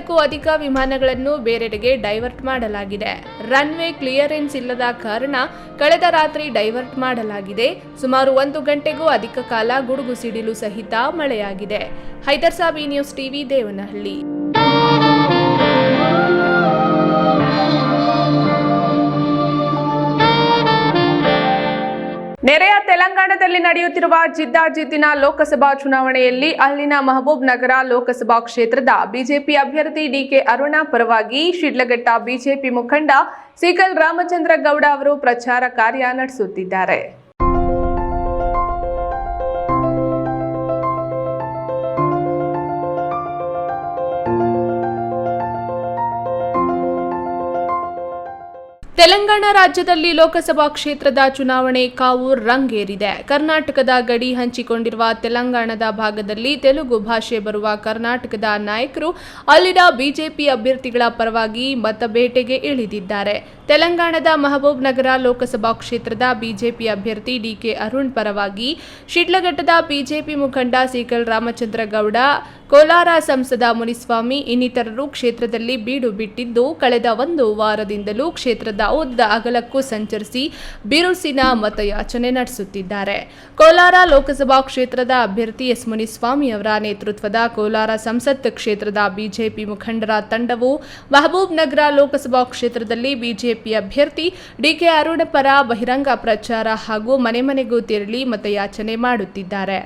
200ಕ್ಕೂ ಅಧಿಕ ವಿಮಾನಗಳನ್ನು ಬೇರೆಡೆಗೆ ಡೈವರ್ಟ್ ಮಾಡಲಾಗಿದೆ. ರನ್ವೇ ಕ್ಲಿಯರೆನ್ಸ್ ಇಲ್ಲದ ಕಾರಣ ಕಳೆದ ರಾತ್ರಿ ಡೈವರ್ಟ್ ಮಾಡಲಾಗಿದೆ. ಸುಮಾರು 1 ಗಂಟೆಗೂ ಅಧಿಕ ಕಾಲ ಗುಡುಗು ಸಿಡಿಲು ಸಹಿತ ಮಳೆಯಾಗಿದೆ. ಹೈದರ್ಸಾಬ್ ನ್ಯೂಸ್ ಟಿವಿ, ದೇವನಹಳ್ಳಿ. ನೆರೆಯ ತೆಲಂಗಾಣದಲ್ಲಿ ನಡೆಯುತ್ತಿರುವ ಜಿದ್ದಾಜಿದ್ದಿನ ಲೋಕಸಭಾ ಚುನಾವಣೆಯಲ್ಲಿ ಅಲ್ಲಿನ ಮಹಬೂಬ್ ನಗರ ಲೋಕಸಭಾ ಕ್ಷೇತ್ರದ ಬಿಜೆಪಿ ಅಭ್ಯರ್ಥಿ ಡಿಕೆ ಅರುಣ ಪರವಾಗಿ ಶಿಡ್ಲಘಟ್ಟ ಬಿಜೆಪಿ ಮುಖಂಡ ಸಿಕಲ್ ರಾಮಚಂದ್ರ ಗೌಡ ಅವರು ಪ್ರಚಾರ ಕಾರ್ಯ ನಡೆಸುತ್ತಿದ್ದಾರೆ. ತೆಲಂಗಾಣ ರಾಜ್ಯದಲ್ಲಿ ಲೋಕಸಭಾ ಕ್ಷೇತ್ರದ ಚುನಾವಣೆ ಕಾವು ರಂಗೇರಿದೆ. ಕರ್ನಾಟಕದ ಗಡಿ ಹಂಚಿಕೊಂಡಿರುವ ತೆಲಂಗಾಣದ ಭಾಗದಲ್ಲಿ ತೆಲುಗು ಭಾಷೆ ಬರುವ ಕರ್ನಾಟಕದ ನಾಯಕರು ಅಲ್ಲಿನ ಬಿಜೆಪಿ ಅಭ್ಯರ್ಥಿಗಳ ಪರವಾಗಿ ಮತಬೇಟೆಗೆ ಇಳಿದಿದ್ದಾರೆ. ತೆಲಂಗಾಣದ ಮಹಬೂಬ್ ನಗರ ಲೋಕಸಭಾ ಕ್ಷೇತ್ರದ ಬಿಜೆಪಿ ಅಭ್ಯರ್ಥಿ ಡಿಕೆ ಅರುಣ್ ಪರವಾಗಿ ಶಿಡ್ಲಘಟ್ಟದ ಬಿಜೆಪಿ ಮುಖಂಡ ಸಿಕಲ್ ರಾಮಚಂದ್ರ ಗೌಡ, ಕೋಲಾರ ಸಂಸದ ಮುನಿಸ್ವಾಮಿ ಇನ್ನಿತರರು ಕ್ಷೇತ್ರದಲ್ಲಿ ಬೀಡು ಬಿಟ್ಟಿದ್ದು, ಕಳೆದ 1 ವಾರದಿಂದಲೂ ಕ್ಷೇತ್ರದ ಉದ್ದ ಅಗಲಕ್ಕೂ ಸಂಚರಿಸಿ ಬಿರುಸಿನ ಮತಯಾಚನೆ ನಡೆಸುತ್ತಿದ್ದಾರೆ. ಕೋಲಾರ ಲೋಕಸಭಾ ಕ್ಷೇತ್ರದ ಅಭ್ಯರ್ಥಿ ಎಸ್ ಮುನಿಸ್ವಾಮಿ ಅವರ ನೇತೃತ್ವದ ಕೋಲಾರ ಸಂಸತ್ ಕ್ಷೇತ್ರದ ಬಿಜೆಪಿ ಮುಖಂಡರ ತಂಡವು ಮಹಬೂಬ್ ನಗರ ಲೋಕಸಭಾ ಕ್ಷೇತ್ರದಲ್ಲಿ ಬಿಜೆಪಿ ಅಭ್ಯರ್ಥಿ ಡಿಕೆ ಅರುಣ್ ಪರ ಬಹಿರಂಗ ಪ್ರಚಾರ ಹಾಗೂ ಮನೆ ಮನೆಗೂ ತೆರಳಿ ಮತಯಾಚನೆ ಮಾಡುತ್ತಿದ್ದಾರೆ.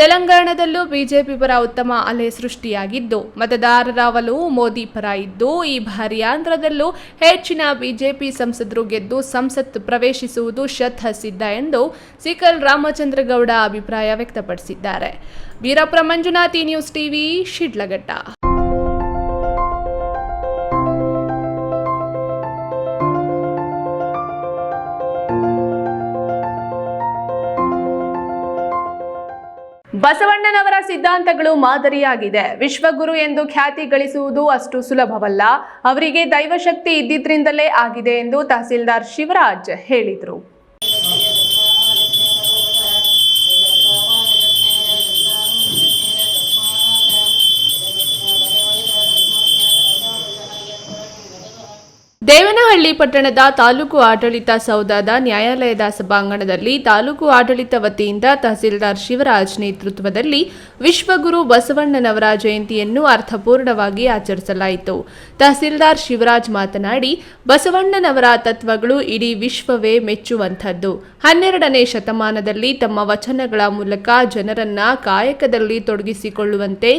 ತೆಲಂಗಾಣದಲ್ಲೂ ಬಿಜೆಪಿ ಪರ ಉತ್ತಮ ಅಲೆ ಸೃಷ್ಟಿಯಾಗಿದ್ದು, ಮತದಾರರ ಒಲವು ಮೋದಿ ಪರ ಇದ್ದು, ಈ ಬಾರಿ ಆಂಧ್ರದಲ್ಲೂ ಹೆಚ್ಚಿನ ಬಿಜೆಪಿ ಸಂಸದರು ಗೆದ್ದು ಸಂಸತ್ ಪ್ರವೇಶಿಸುವುದು ಶತಸಿದ್ಧ ಎಂದು ಸಿಕಲ್ ರಾಮಚಂದ್ರ ಗೌಡ ಅಭಿಪ್ರಾಯ ವ್ಯಕ್ತಪಡಿಸಿದ್ದಾರೆ. Veerappa Manjunath, news TV, Sidlaghatta. ಬಸವಣ್ಣನವರ ಸಿದ್ಧಾಂತಗಳು ಮಾದರಿಯಾಗಿದೆ. ವಿಶ್ವಗುರು ಎಂದು ಖ್ಯಾತಿ ಗಳಿಸುವುದು ಅಷ್ಟು ಸುಲಭವಲ್ಲ. ಅವರಿಗೆ ದೈವಶಕ್ತಿ ಇದ್ದಿದ್ರಿಂದಲೇ ಆಗಿದೆ ಎಂದು ತಹಸೀಲ್ದಾರ್ ಶಿವರಾಜ್ ಹೇಳಿದರು. ದೇವನಹಳ್ಳಿ ಪಟ್ಟಣದ ತಾಲೂಕು ಆಡಳಿತ ಸೌಧದ ನ್ಯಾಯಾಲಯದ ಸಭಾಂಗಣದಲ್ಲಿ ತಾಲೂಕು ಆಡಳಿತ ವತಿಯಿಂದ ತಹಸೀಲ್ದಾರ್ ಶಿವರಾಜ್ ನೇತೃತ್ವದಲ್ಲಿ ವಿಶ್ವಗುರು ಬಸವಣ್ಣನವರ ಜಯಂತಿಯನ್ನು ಅರ್ಥಪೂರ್ಣವಾಗಿ ಆಚರಿಸಲಾಯಿತು. ತಹಸೀಲ್ದಾರ್ ಶಿವರಾಜ್ ಮಾತನಾಡಿ, ಬಸವಣ್ಣನವರ ತತ್ವಗಳು ಇಡೀ ವಿಶ್ವವೇ ಮೆಚ್ಚುವಂಥದ್ದು. 12ನೇ ಶತಮಾನದಲ್ಲಿ ತಮ್ಮ ವಚನಗಳ ಮೂಲಕ ಜನರನ್ನ ಕಾಯಕದಲ್ಲಿ ತೊಡಗಿಸಿಕೊಳ್ಳುವಂತೆ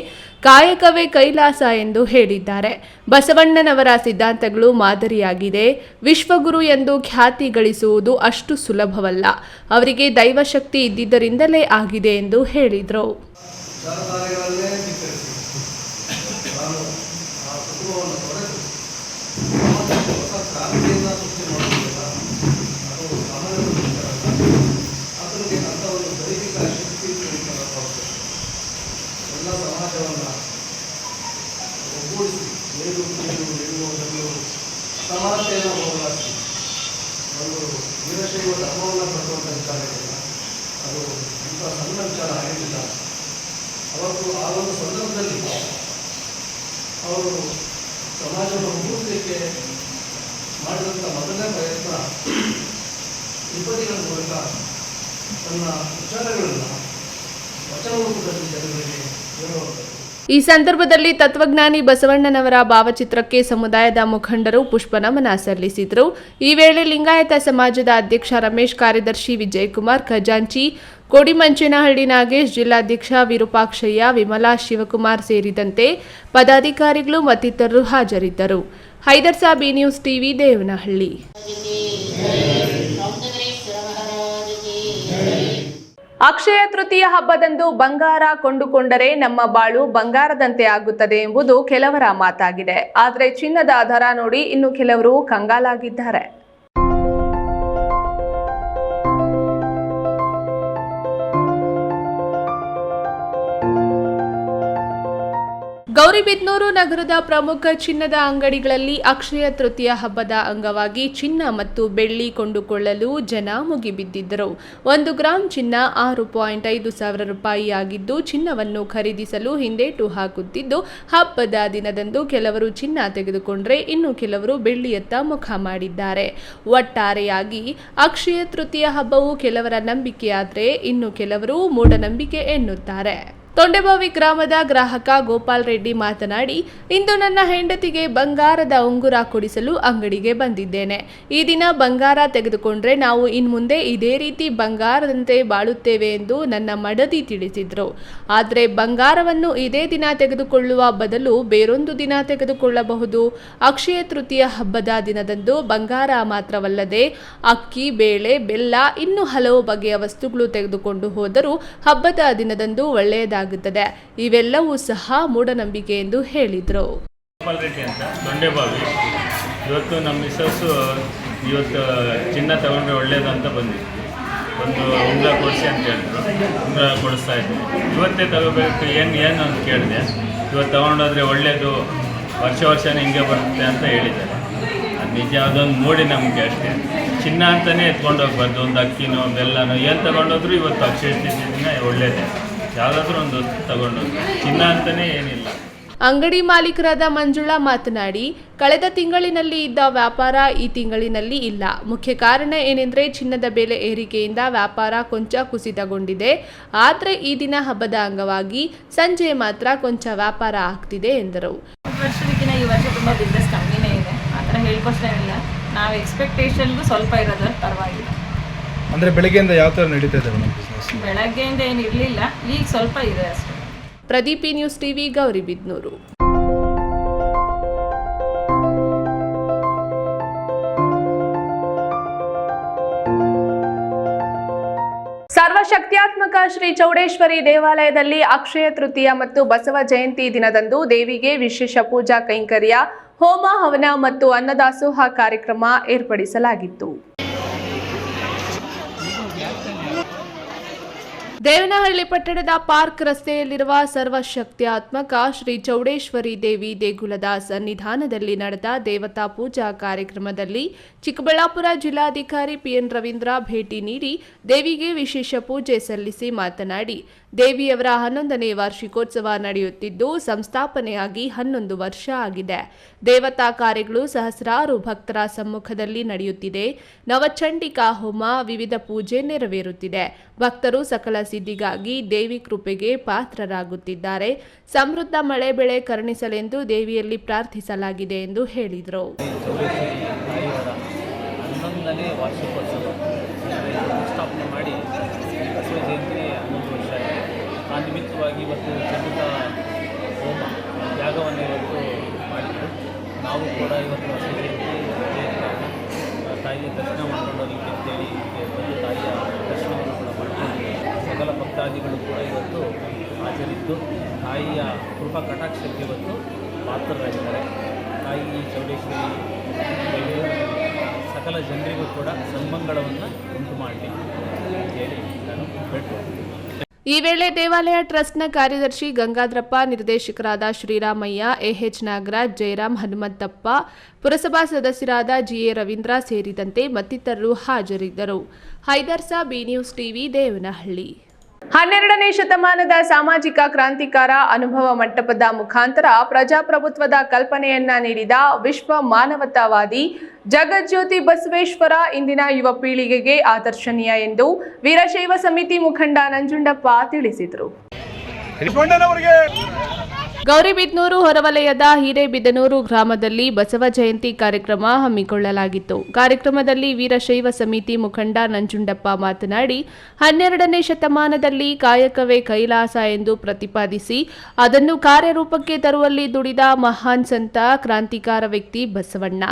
ಕಾಯಕವೇ ಕೈಲಾಸ ಎಂದು ಹೇಳಿದ್ದಾರೆ. ಬಸವಣ್ಣನವರ ಸಿದ್ಧಾಂತಗಳು ಮಾದರಿಯಾಗಿದೆ. ವಿಶ್ವಗುರು ಎಂದು ಖ್ಯಾತಿ ಗಳಿಸುವುದು ಅಷ್ಟು ಸುಲಭವಲ್ಲ. ಅವರಿಗೆ ದೈವಶಕ್ತಿ ಇದ್ದಿದ್ದರಿಂದಲೇ ಆಗಿದೆ ಎಂದು ಹೇಳಿದರು. ಸಮಾನತೆಯನ್ನು ಹೋಗಲಾಡಿಸಿ ಒಂದು ವೀರಶೈವ ಧರ್ಮವನ್ನು ಕಟ್ಟುವಂಥ ವಿಚಾರ ಇದೆಯಲ್ಲ, ಅದು ಇಂಥ ಸಣ್ಣ ವಿಚಾರ ಆಗಿರಲಿಲ್ಲ. ಅವತ್ತು ಆ ಒಂದು ಸಂದರ್ಭದಲ್ಲಿ ಅವರು ಸಮಾಜವನ್ನು ಒಗ್ಗೂಡಿಸಲಿಕ್ಕೆ ಮಾಡಿದಂಥ ಮೊದಲನೇ ಪ್ರಯತ್ನ ತ್ರಿಪದಿಗಳ ಮೂಲಕ ತನ್ನ ವಿಚಾರಗಳನ್ನು ವಚನ ರೂಪದಲ್ಲಿ ಜನರಿಗೆ ಹೇಳುವಂಥದ್ದು. ಈ ಸಂದರ್ಭದಲ್ಲಿ ತತ್ವಜ್ಞಾನಿ ಬಸವಣ್ಣನವರ ಭಾವಚಿತ್ರಕ್ಕೆ ಸಮುದಾಯದ ಮುಖಂಡರು ಪುಷ್ಪನಮನ ಸಲ್ಲಿಸಿದರು. ಈ ವೇಳೆ ಲಿಂಗಾಯತ ಸಮಾಜದ ಅಧ್ಯಕ್ಷ ರಮೇಶ್, ಕಾರ್ಯದರ್ಶಿ ವಿಜಯಕುಮಾರ್, ಖಜಾಂಚಿ ಕೋಡಿಮಂಚೇನಹಳ್ಳಿ ನಾಗೇಶ್, ಜಿಲ್ಲಾಧ್ಯಕ್ಷ ವಿರೂಪಾಕ್ಷಯ್ಯ, ವಿಮಲಾ, ಶಿವಕುಮಾರ್ ಸೇರಿದಂತೆ ಪದಾಧಿಕಾರಿಗಳು ಮತ್ತಿತರರು ಹಾಜರಿದ್ದರು. ಹೈದರ್ಸಾಬ್ ನ್ಯೂಸ್ ಟಿವಿ, ದೇವನಹಳ್ಳಿ. ಅಕ್ಷಯ ತೃತೀಯ ಹಬ್ಬದಂದು ಬಂಗಾರ ಕೊಂಡುಕೊಂಡರೆ ನಮ್ಮ ಬಾಳು ಬಂಗಾರದಂತೆ ಆಗುತ್ತದೆ ಎಂಬುದು ಕೆಲವರ ಮಾತಾಗಿದೆ. ಆದರೆ ಚಿನ್ನದ ದರ ನೋಡಿ ಇನ್ನು ಕೆಲವರು ಕಂಗಾಲಾಗಿದ್ದಾರೆ. ಗೌರಿಬಿದನೂರು ನಗರದ ಪ್ರಮುಖ ಚಿನ್ನದ ಅಂಗಡಿಗಳಲ್ಲಿ ಅಕ್ಷಯ ತೃತೀಯ ಹಬ್ಬದ ಅಂಗವಾಗಿ ಚಿನ್ನ ಮತ್ತು ಬೆಳ್ಳಿ ಕೊಂಡುಕೊಳ್ಳಲು ಜನ ಮುಗಿಬಿದ್ದಿದ್ದರು. 1 ಗ್ರಾಂ ಚಿನ್ನ 6.5 ಸಾವಿರ ರೂಪಾಯಿ ಆಗಿದ್ದು, ಚಿನ್ನವನ್ನು ಖರೀದಿಸಲು ಹಿಂದೇಟು ಹಾಕುತ್ತಿದ್ದು, ಹಬ್ಬದ ದಿನದಂದು ಕೆಲವರು ಚಿನ್ನ ತೆಗೆದುಕೊಂಡ್ರೆ ಇನ್ನು ಕೆಲವರು ಬೆಳ್ಳಿಯತ್ತ ಮುಖ ಮಾಡಿದ್ದಾರೆ. ಒಟ್ಟಾರೆಯಾಗಿ ಅಕ್ಷಯ ತೃತೀಯ ಹಬ್ಬವು ಕೆಲವರ ನಂಬಿಕೆಯಾದರೆ ಇನ್ನು ಕೆಲವರು ಮೂಢನಂಬಿಕೆ ಎನ್ನುತ್ತಾರೆ. ತೊಂಡೆಬಾವಿ ಗ್ರಾಮದ ಗ್ರಾಹಕ ಗೋಪಾಲ್ ರೆಡ್ಡಿ ಮಾತನಾಡಿ, ಇಂದು ನನ್ನ ಹೆಂಡತಿಗೆ ಬಂಗಾರದ ಉಂಗುರ ಕೊಡಿಸಲು ಅಂಗಡಿಗೆ ಬಂದಿದ್ದೇನೆ. ಈ ದಿನ ಬಂಗಾರ ತೆಗೆದುಕೊಂಡ್ರೆ ನಾವು ಇನ್ಮುಂದೆ ಇದೇ ರೀತಿ ಬಂಗಾರದಂತೆ ಬಾಳುತ್ತೇವೆ ಎಂದು ನನ್ನ ಮಡದಿ ತಿಳಿಸಿದ್ರು. ಆದರೆ ಬಂಗಾರವನ್ನು ಇದೇ ದಿನ ತೆಗೆದುಕೊಳ್ಳುವ ಬದಲು ಬೇರೊಂದು ದಿನ ತೆಗೆದುಕೊಳ್ಳಬಹುದು. ಅಕ್ಷಯ ತೃತೀಯ ಹಬ್ಬದ ದಿನದಂದು ಬಂಗಾರ ಮಾತ್ರವಲ್ಲದೆ ಅಕ್ಕಿ, ಬೇಳೆ, ಬೆಲ್ಲ ಇನ್ನೂ ಹಲವು ಬಗೆಯ ವಸ್ತುಗಳು ತೆಗೆದುಕೊಂಡು ಹೋದರೂ ಹಬ್ಬದ ದಿನದಂದು ಒಳ್ಳೆಯದಾಗುತ್ತದೆ. ಇವೆಲ್ಲವೂ ಸಹ ಮೂಢನಂಬಿಕೆ ಎಂದು ಹೇಳಿದರು. ಗೋಪಾಲ್ ರೆಡ್ಡಿ ಅಂತ ತೊಂಡೆಬಾವಿ. ಇವತ್ತು ನಮ್ಮ ಮಿಸಸ್ಸು ಇವತ್ತು ಚಿನ್ನ ತಗೊಂಡ್ರೆ ಒಳ್ಳೇದು ಅಂತ ಬಂದಿತ್ತು. ಒಂದು ಉಂಗುರ ಕೊಡಿಸಿ ಅಂತ ಹೇಳಿದ್ರು. ಉಂಗುರ ಕೊಡಿಸ್ತಾ ಇದ್ವಿ. ಇವತ್ತೇ ತಗೋಬೇಕು ಏನು ಅಂತ ಕೇಳಿದೆ. ಇವತ್ತು ತಗೊಂಡೋದ್ರೆ ಒಳ್ಳೆಯದು, ವರ್ಷನೇ ಹಿಂಗೆ ಬರುತ್ತೆ ಅಂತ ಹೇಳಿದ್ದಾರೆ. ಅದು ನಿಜ, ಅದೊಂದು ಮೂಢನಂಬಿಕೆ ಅಷ್ಟೇ. ಚಿನ್ನ ಅಂತಲೇ ಎತ್ಕೊಂಡು ಹೋಗ್ಬಾರ್ದು. ಒಂದು ಅಕ್ಕಿನೋ ಬೆಲ್ಲನೋ ಏನು ತಗೊಂಡೋದ್ರು ಇವತ್ತು ಅಕ್ಷಯ ತೃತೀಯ ದಿನ ಒಳ್ಳೆಯದೇ. ಯಾವುದಾದ್ರೂ ಒಂದು ವಸ್ತು ತಗೊಂಡು ಚಿನ್ನ ಅಂತಲೇ ಏನಿಲ್ಲ. ಅಂಗಡಿ ಮಾಲೀಕರಾದ ಮಂಜುಳಾ ಮಾತನಾಡಿ, ಕಳೆದ ತಿಂಗಳಿನಲ್ಲಿ ಇದ್ದ ವ್ಯಾಪಾರ ಈ ತಿಂಗಳಿನಲ್ಲಿ ಇಲ್ಲ. ಮುಖ್ಯ ಕಾರಣ ಏನೆಂದರೆ ಚಿನ್ನದ ಬೆಲೆ ಏರಿಕೆಯಿಂದ ವ್ಯಾಪಾರ ಕೊಂಚ ಕುಸಿತಗೊಂಡಿದೆ. ಆದರೆ ಈ ದಿನ ಹಬ್ಬದ ಅಂಗವಾಗಿ ಸಂಜೆ ಮಾತ್ರ ಕೊಂಚ ವ್ಯಾಪಾರ ಆಗ್ತಿದೆ ಎಂದರು. ವರ್ಷಕ್ಕಿಂತ ಈ ವರ್ಷ ತುಂಬ ಬಿಸ್ನೆಸ್ ಕಮ್ಮಿನೇ ಇದೆ. ಆ ಥರ ಹೇಳ್ಕೊಷ್ಟೇನಿಲ್ಲ. ನಾವು ಎಕ್ಸ್ಪೆಕ್ಟೇಷನ್ಗೂ ಸ್ವಲ್ಪ ಇರೋದು ಪರವಾಗಿಲ್ಲ. ಅಂದರೆ ಬೆಳಗ್ಗೆಯಿಂದ ಯಾವ ಥರ ನಡೀತಾ ಇದೆ ಬಿಸ್ನೆಸ್? ಬೆಳಗ್ಗೆಯಿಂದ ಏನು ಇರಲಿಲ್ಲ, ಈಗ ಸ್ವಲ್ಪ ಇದೆ ಅಷ್ಟೇ. Pradeep news TV, Gauribidanur. ಸರ್ವಶಕ್ತ್ಯಾತ್ಮಕ ಶ್ರೀ ಚೌಡೇಶ್ವರಿ ದೇವಾಲಯದಲ್ಲಿ ಅಕ್ಷಯ ತೃತೀಯ ಮತ್ತು ಬಸವ ಜಯಂತಿ ದಿನದಂದು ದೇವಿಗೆ ವಿಶೇಷ ಪೂಜಾ ಕೈಂಕರ್ಯ, ಹೋಮ ಹವನ ಮತ್ತು ಅನ್ನದಾಸೋಹ ಕಾರ್ಯಕ್ರಮ ಏರ್ಪಡಿಸಲಾಗಿತ್ತು. ದೇವನಹಳ್ಳಿ ಪಟ್ಟಣದ ಪಾರ್ಕ್ ರಸ್ತೆಯಲ್ಲಿರುವ ಸರ್ವಶಕ್ತ್ಯಾತ್ಮಕ ಶ್ರೀ ಚೌಡೇಶ್ವರಿ ದೇವಿ ದೇಗುಲದ ಸನ್ನಿಧಾನದಲ್ಲಿ ನಡೆದ ದೇವತಾ ಪೂಜಾ ಕಾರ್ಯಕ್ರಮದಲ್ಲಿ ಚಿಕ್ಕಬಳ್ಳಾಪುರ ಜಿಲ್ಲಾಧಿಕಾರಿ ಪಿಎನ್ ರವೀಂದ್ರ ಭೇಟಿ ನೀಡಿ ದೇವಿಗೆ ವಿಶೇಷ ಪೂಜೆ ಸಲ್ಲಿಸಿ ಮಾತನಾಡಿ, ದೇವಿಯವರ 11ನೇ ವಾರ್ಷಿಕೋತ್ಸವ ನಡೆಯುತ್ತಿದ್ದು ಸಂಸ್ಥಾಪನೆಯಾಗಿ 11 ವರ್ಷ ಆಗಿದೆ. ದೇವತಾ ಕಾರ್ಯಗಳು ಸಹಸ್ರಾರು ಭಕ್ತರ ಸಮ್ಮುಖದಲ್ಲಿ ನಡೆಯುತ್ತಿದೆ. ನವಚಂಡಿಕಾ ಹೋಮ, ವಿವಿಧ ಪೂಜೆ ನೆರವೇರುತ್ತಿದೆ. ಭಕ್ತರು ಸಕಲ ಸಿದ್ಧಿಗಾಗಿ ದೇವಿ ಕೃಪೆಗೆ ಪಾತ್ರರಾಗುತ್ತಿದ್ದಾರೆ. ಸಮೃದ್ಧ ಮಳೆ ಬೆಳೆ ಕರುಣಿಸಲೆಂದು ದೇವಿಯಲ್ಲಿ ಪ್ರಾರ್ಥಿಸಲಾಗಿದೆ ಎಂದು ಹೇಳಿದರು. 11ನೇ ವಾರ್ಷಿಕೋತ್ಸವ ಸ್ಥಾಪನೆ ಮಾಡಿ ಬಸವ ಜಯಂತಿ 11 ವರ್ಷ ಆಗಿದೆ. ಆ ನಿಮಿತ್ತವಾಗಿ ಇವತ್ತು ಚಂಡಿಕಾ ಹೋಮ ಯಾಗವನ್ನು ಇವತ್ತು ಮಾಡಿದ್ದು. ನಾವು ಕೂಡ ಇವತ್ತು ಬಸವ ಜಯಂತಿ ತಾಯಿಯ ದರ್ಶನ ಮಾಡಿಕೊಳ್ಳೋದಕ್ಕೆ ಅಂತೇಳಿ ಬಂದು ತಾಯಿಯ ದರ್ಶನವನ್ನು ಕೂಡ ಮಾಡಿಕೊಂಡು ಸಕಲ ಭಕ್ತಾದಿಗಳು ಕೂಡ ಇವತ್ತು ಹಾಜರಿದ್ದು ತಾಯಿಯ ಕೃಪಾ ಕಟಾಕ್ಷಕ್ಕೆ ಇವತ್ತು ಪಾತ್ರರಾಗಿದ್ದಾರೆ. ತಾಯಿ ಚೌಡೇಶ್ವರಿ ದೇವಿಯು ಸಕಲ ಜನರಿಗೂ ಕೂಡ ಸನ್ಮಂಗಳವನ್ನು ಉಂಟು ಮಾಡಲಿ ಅಂತೇಳಿ ನಾನು ಬೇಡ್ಕೊಳ್ತೀನಿ. ಈ ವೇಳೆ ದೇವಾಲಯ ಟ್ರಸ್ಟ್ನ ಕಾರ್ಯದರ್ಶಿ ಗಂಗಾಧರಪ್ಪ, ನಿರ್ದೇಶಕರಾದ ಶ್ರೀರಾಮಯ್ಯ, ಎಎಚ್ ನಾಗರಾಜ್, ಜಯರಾಮ್, ಹನುಮಂತಪ್ಪ, ಪುರಸಭಾ ಸದಸ್ಯರಾದ ಜಿಎ ರವೀಂದ್ರ ಸೇರಿದಂತೆ ಮತ್ತಿತರರು ಹಾಜರಿದ್ದರು. ಹೈದರ್ಸಾ, ಬಿ ನ್ಯೂಸ್ ಟಿವಿ, ದೇವನಹಳ್ಳಿ. 12ನೇ ಶತಮಾನದ ಸಾಮಾಜಿಕ ಕ್ರಾಂತಿಕಾರ ಅನುಭವ ಮಂಟಪದ ಮುಖಾಂತರ ಪ್ರಜಾಪ್ರಭುತ್ವದ ಕಲ್ಪನೆಯನ್ನ ನೀಡಿದ ವಿಶ್ವ ಮಾನವತಾವಾದಿ ಜಗಜ್ಯೋತಿ ಬಸವೇಶ್ವರ ಇಂದಿನ ಯುವ ಪೀಳಿಗೆಗೆ ಆದರ್ಶನೀಯ ಎಂದು ವೀರಶೈವ ಸಮಿತಿ ಮುಖಂಡ ನಂಜುಂಡಪ್ಪ ತಿಳಿಸಿದರು. ಗೌರಿಬಿದನೂರು ಹೊರವಲಯದ ಹಿರೇಬಿದನೂರು ಗ್ರಾಮದಲ್ಲಿ ಬಸವ ಜಯಂತಿ ಕಾರ್ಯಕ್ರಮ ಹಮ್ಮಿಕೊಳ್ಳಲಾಗಿತ್ತು. ಕಾರ್ಯಕ್ರಮದಲ್ಲಿ ವೀರಶೈವ ಸಮಿತಿ ಮುಖಂಡ ನಂಜುಂಡಪ್ಪ ಮಾತನಾಡಿ, 12ನೇ ಶತಮಾನದಲ್ಲಿ ಕಾಯಕವೇ ಕೈಲಾಸ ಎಂದು ಪ್ರತಿಪಾದಿಸಿ ಅದನ್ನು ಕಾರ್ಯರೂಪಕ್ಕೆ ತರುವಲ್ಲಿ ದುಡಿದ ಮಹಾನ್ ಸಂತ, ಕ್ರಾಂತಿಕಾರ ವ್ಯಕ್ತಿ ಬಸವಣ್ಣ.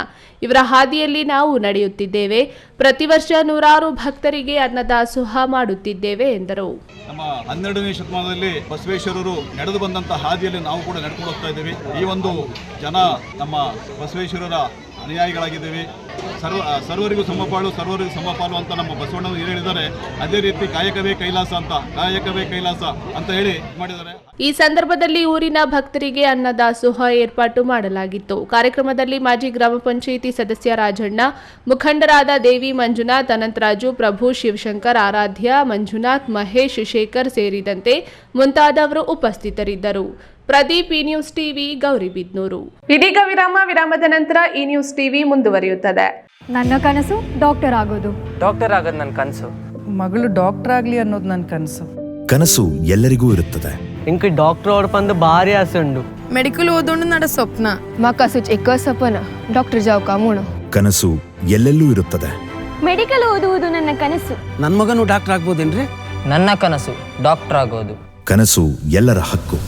ಇವರ ಹಾದಿಯಲ್ಲಿ ನಾವು ನಡೆಯುತ್ತಿದ್ದೇವೆ. ಪ್ರತಿ ವರ್ಷ ನೂರಾರು ಭಕ್ತರಿಗೆ ಅನ್ನದಾಸೋಹ ಮಾಡುತ್ತಿದ್ದೇವೆ ಎಂದರು. ನಮ್ಮ 12ನೇ ಶತಮಾನದಲ್ಲಿ ಬಸವೇಶ್ವರರು ನಡೆದು ಬಂದಂತಹ ಹಾದಿಯಲ್ಲಿ ನಾವು ಕೂಡ ನಡ್ಕೊಂಡು ಹೋಗ್ತಾ ಇದ್ದೀವಿ. ಈ ಒಂದು ಜನ ನಮ್ಮ ಬಸವೇಶ್ವರರ ಅನುಯಾಯಿಗಳಾಗಿದ್ದೀವಿ. ಸರ್ವರಿಗೂ ಸಮಪಾಲು ಸರ್ವರಿಗೂ ಸಮಪಾಲು ಅಂತ ನಮ್ಮ ಬಸವಣ್ಣವರು ಏನು ಹೇಳಿದ್ದಾರೆ, ಅದೇ ರೀತಿ ಕಾಯಕವೇ ಕೈಲಾಸ ಅಂತ ಹೇಳಿ ಮಾಡಿದ್ದಾರೆ. ಈ ಸಂದರ್ಭದಲ್ಲಿ ಊರಿನ ಭಕ್ತರಿಗೆ ಅನ್ನದಾಸೋಹ ಏರ್ಪಾಟು ಮಾಡಲಾಗಿತ್ತು. ಕಾರ್ಯಕ್ರಮದಲ್ಲಿ ಮಾಜಿ ಗ್ರಾಮ ಪಂಚಾಯಿತಿ ಸದಸ್ಯ ರಾಜಣ್ಣ, ಮುಖಂಡರಾದ ದೇವಿ ಮಂಜುನಾಥ್, ಅನಂತರಾಜು, ಪ್ರಭು, ಶಿವಶಂಕರ್, ಆರಾಧ್ಯ, ಮಂಜುನಾಥ್, ಮಹೇಶ್, ಶೇಖರ್ ಸೇರಿದಂತೆ ಮುಂತಾದವರು ಉಪಸ್ಥಿತರಿದ್ದರು. ಪ್ರದೀಪ್, ಈ ನ್ಯೂಸ್ ಟಿವಿ, ಗೌರಿಬಿದನೂರು. ಇದೀಗ ವಿರಾಮದ ನಂತರ ಈ ನ್ಯೂಸ್ ಟಿವಿ ಮುಂದುವರಿಯುತ್ತದೆ. ನನ್ನ ಕನಸು ಡಾಕ್ಟರ್ ಆಗೋದು. ಡಾಕ್ಟರ್ ಆಗೋದು ನನ್ನ ಕನಸು. ಮಗಳು ಡಾಕ್ಟರ್ ಆಗ್ಲಿ ಅನ್ನೋದು ನನ್ನ ಕನಸು. ಕನಸು ಎಲ್ಲರಿಗೂ ಇರುತ್ತದೆ. ಇಂಕ ಡಾಕ್ಟರ್ ಓಡ್ಪಂದು ಭಾರಿ ಆಸೆ ಉಂಡು. ಮೆಡಿಕಲ್ ಓದೋಣ ನಡ ಸ್ವಪ್ನ. ಮಾಕಾಸು ಎಕ್ಕ ಸಪನ ಡಾಕ್ಟರ್ ಜಾವ್ ಕಾಮೂಣ. ಕನಸು ಎಲ್ಲೆಲ್ಲೂ ಇರುತ್ತದೆ. ಮೆಡಿಕಲ್ ಓದುವುದು ನನ್ನ ಕನಸು. ನನ್ನ ಮಗನು ಡಾಕ್ಟರ್ ಆಗ್ಬೋದೇನ್ರಿ? ನನ್ನ ಕನಸು ಡಾಕ್ಟರ್ ಆಗೋದು. ಕನಸು ಎಲ್ಲರ ಹಕ್ಕು.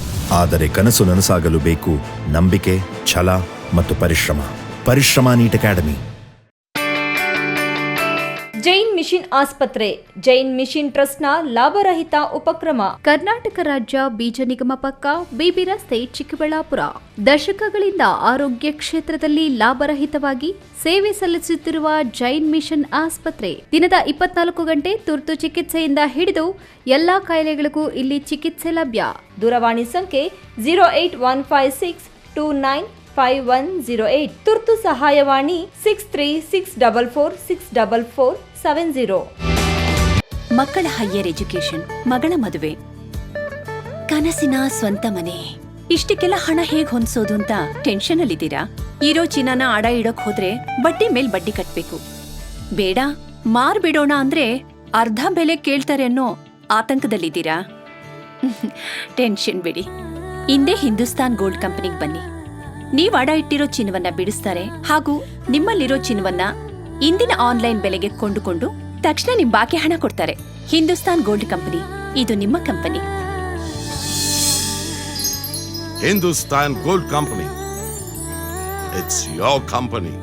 ಆದರೆ ಕನಸು ನನಸಾಗಲು ಬೇಕು ನಂಬಿಕೆ, ಛಲ ಮತ್ತು ಪರಿಶ್ರಮ. Neat academy. ಜೈನ್ ಮಿಷನ್ ಆಸ್ಪತ್ರೆ, ಜೈನ್ ಮಿಷನ್ ಟ್ರಸ್ಟ್ನ ಲಾಭರಹಿತ ಉಪಕ್ರಮ. ಕರ್ನಾಟಕ ರಾಜ್ಯ ಬೀಜ ನಿಗಮ ಪಕ್ಕ, ಬಿಬಿ ರಸ್ತೆ, ಚಿಕ್ಕಬಳ್ಳಾಪುರ. ದಶಕಗಳಿಂದ ಆರೋಗ್ಯ ಕ್ಷೇತ್ರದಲ್ಲಿ ಲಾಭರಹಿತವಾಗಿ ಸೇವೆ ಸಲ್ಲಿಸುತ್ತಿರುವ ಜೈನ್ ಮಿಷನ್ ಆಸ್ಪತ್ರೆ ದಿನದ 24 ಗಂಟೆ ತುರ್ತು ಚಿಕಿತ್ಸೆಯಿಂದ ಹಿಡಿದು ಎಲ್ಲಾ ಕಾಯಿಲೆಗಳಿಗೂ ಇಲ್ಲಿ ಚಿಕಿತ್ಸೆ ಲಭ್ಯ. ದೂರವಾಣಿ ಸಂಖ್ಯೆ 08156295108. ತುರ್ತು ಸಹಾಯವಾಣಿ 6364464470. ಮಕ್ಕಳ ಹೈಯರ್ ಎಜುಕೇಶನ್, ಮಗಳ ಮದುವೆ, ಕನಸಿನ ಸ್ವಂತ ಮನೆ, ಇಷ್ಟಕ್ಕೆಲ್ಲ ಹಣ ಹೇಗ್ ಹೊಂದ್ಸೋದು ಅಂತ ಟೆನ್ಷನ್ ಅಲ್ಲಿದ್ದೀರಾ? ಇರೋ ಚಿನ್ನನ ಅಡ ಇಡೋಕ್ ಹೋದ್ರೆ ಬಡ್ಡಿ ಮೇಲ್ ಬಡ್ಡಿ ಕಟ್ಬೇಕು. ಬೇಡ, ಮಾರ್ಬಿಡೋಣ ಅಂದ್ರೆ ಅರ್ಧ ಬೆಲೆ ಕೇಳ್ತಾರೆ ಅನ್ನೋ ಆತಂಕದಲ್ಲಿದ್ದೀರಾ? ಟೆನ್ಷನ್ ಬಿಡಿ, ಇಂದೇ ಹಿಂದೂಸ್ತಾನ್ ಗೋಲ್ಡ್ ಕಂಪನಿಗೆ ಬನ್ನಿ. ನೀವು ಅಡ ಇಟ್ಟಿರೋ ಚಿನ್ನವನ್ನ ಬಿಡಿಸ್ತಾರೆ ಹಾಗೂ ನಿಮ್ಮಲ್ಲಿರೋ ಚಿನ್ನವನ್ನ ಇಂದಿನ ಆನ್ಲೈನ್ ಬೆಲೆಗೆ ಕೊಂಡುಕೊಂಡು ತಕ್ಷಣ ನಿಮ್ ಬಾಕಿ ಹಣ ಕೊಡ್ತಾರೆ. ಹಿಂದೂಸ್ತಾನ್ ಗೋಲ್ಡ್ ಕಂಪನಿ, ಇದು ನಿಮ್ಮ company. Hindustan gold company, it's your company.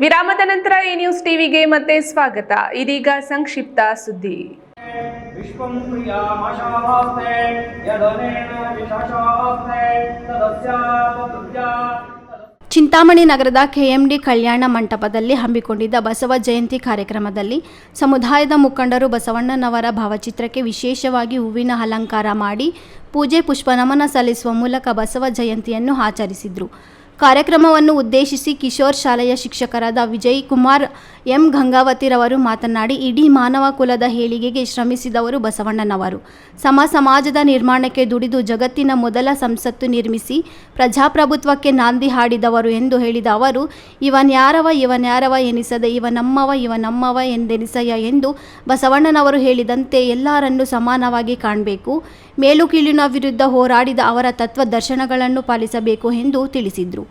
ವಿರಾಮದ ನಂತರ ಈ ನ್ಯೂಸ್ ಟಿವಿಗೆ ಮತ್ತೆ ಸ್ವಾಗತ. ಇದೀಗ ಸಂಕ್ಷಿಪ್ತ ಸುದ್ದಿ. ಚಿಂತಾಮಣಿ ನಗರದ ಕೆಎಂಡಿ ಕಲ್ಯಾಣ ಮಂಟಪದಲ್ಲಿ ಹಮ್ಮಿಕೊಂಡಿದ್ದ ಬಸವ ಜಯಂತಿ ಕಾರ್ಯಕ್ರಮದಲ್ಲಿ ಸಮುದಾಯದ ಮುಖಂಡರು ಬಸವಣ್ಣನವರ ಭಾವಚಿತ್ರಕ್ಕೆ ವಿಶೇಷವಾಗಿ ಹೂವಿನ ಅಲಂಕಾರ ಮಾಡಿ ಪೂಜೆ ಪುಷ್ಪ ನಮನ ಸಲ್ಲಿಸುವ ಮೂಲಕ ಬಸವ ಜಯಂತಿಯನ್ನು ಆಚರಿಸಿದರು. ಕಾರ್ಯಕ್ರಮವನ್ನು ಉದ್ದೇಶಿಸಿ ಕಿಶೋರ್ ಶಾಲೆಯ ಶಿಕ್ಷಕರಾದ ವಿಜಯ್ ಕುಮಾರ್ ಎಂ ಗಂಗಾವತಿರವರು ಮಾತನಾಡಿ, ಇಡೀ ಮಾನವ ಕುಲದ ಏಳಿಗೆಗೆ ಶ್ರಮಿಸಿದವರು ಬಸವಣ್ಣನವರು. ಸಮಾಜದ ನಿರ್ಮಾಣಕ್ಕೆ ದುಡಿದು ಜಗತ್ತಿನ ಮೊದಲ ಸಂಸತ್ತು ನಿರ್ಮಿಸಿ ಪ್ರಜಾಪ್ರಭುತ್ವಕ್ಕೆ ನಾಂದಿ ಹಾಡಿದವರು ಎಂದು ಹೇಳಿದ ಅವರು, ಇವನ್ಯಾರವ ಎನಿಸದೆ ಇವನಮ್ಮವ ಎಂದೆನಿಸಯ್ಯ ಎಂದು ಬಸವಣ್ಣನವರು ಹೇಳಿದಂತೆ ಎಲ್ಲರನ್ನೂ ಸಮಾನವಾಗಿ ಕಾಣಬೇಕು, ಮೇಲು ಕೀಳಿನ ವಿರುದ್ಧ ಹೋರಾಡಿದ ಅವರ ತತ್ವ ದರ್ಶನಗಳನ್ನು ಪಾಲಿಸಬೇಕು ಎಂದು ತಿಳಿಸಿದರು.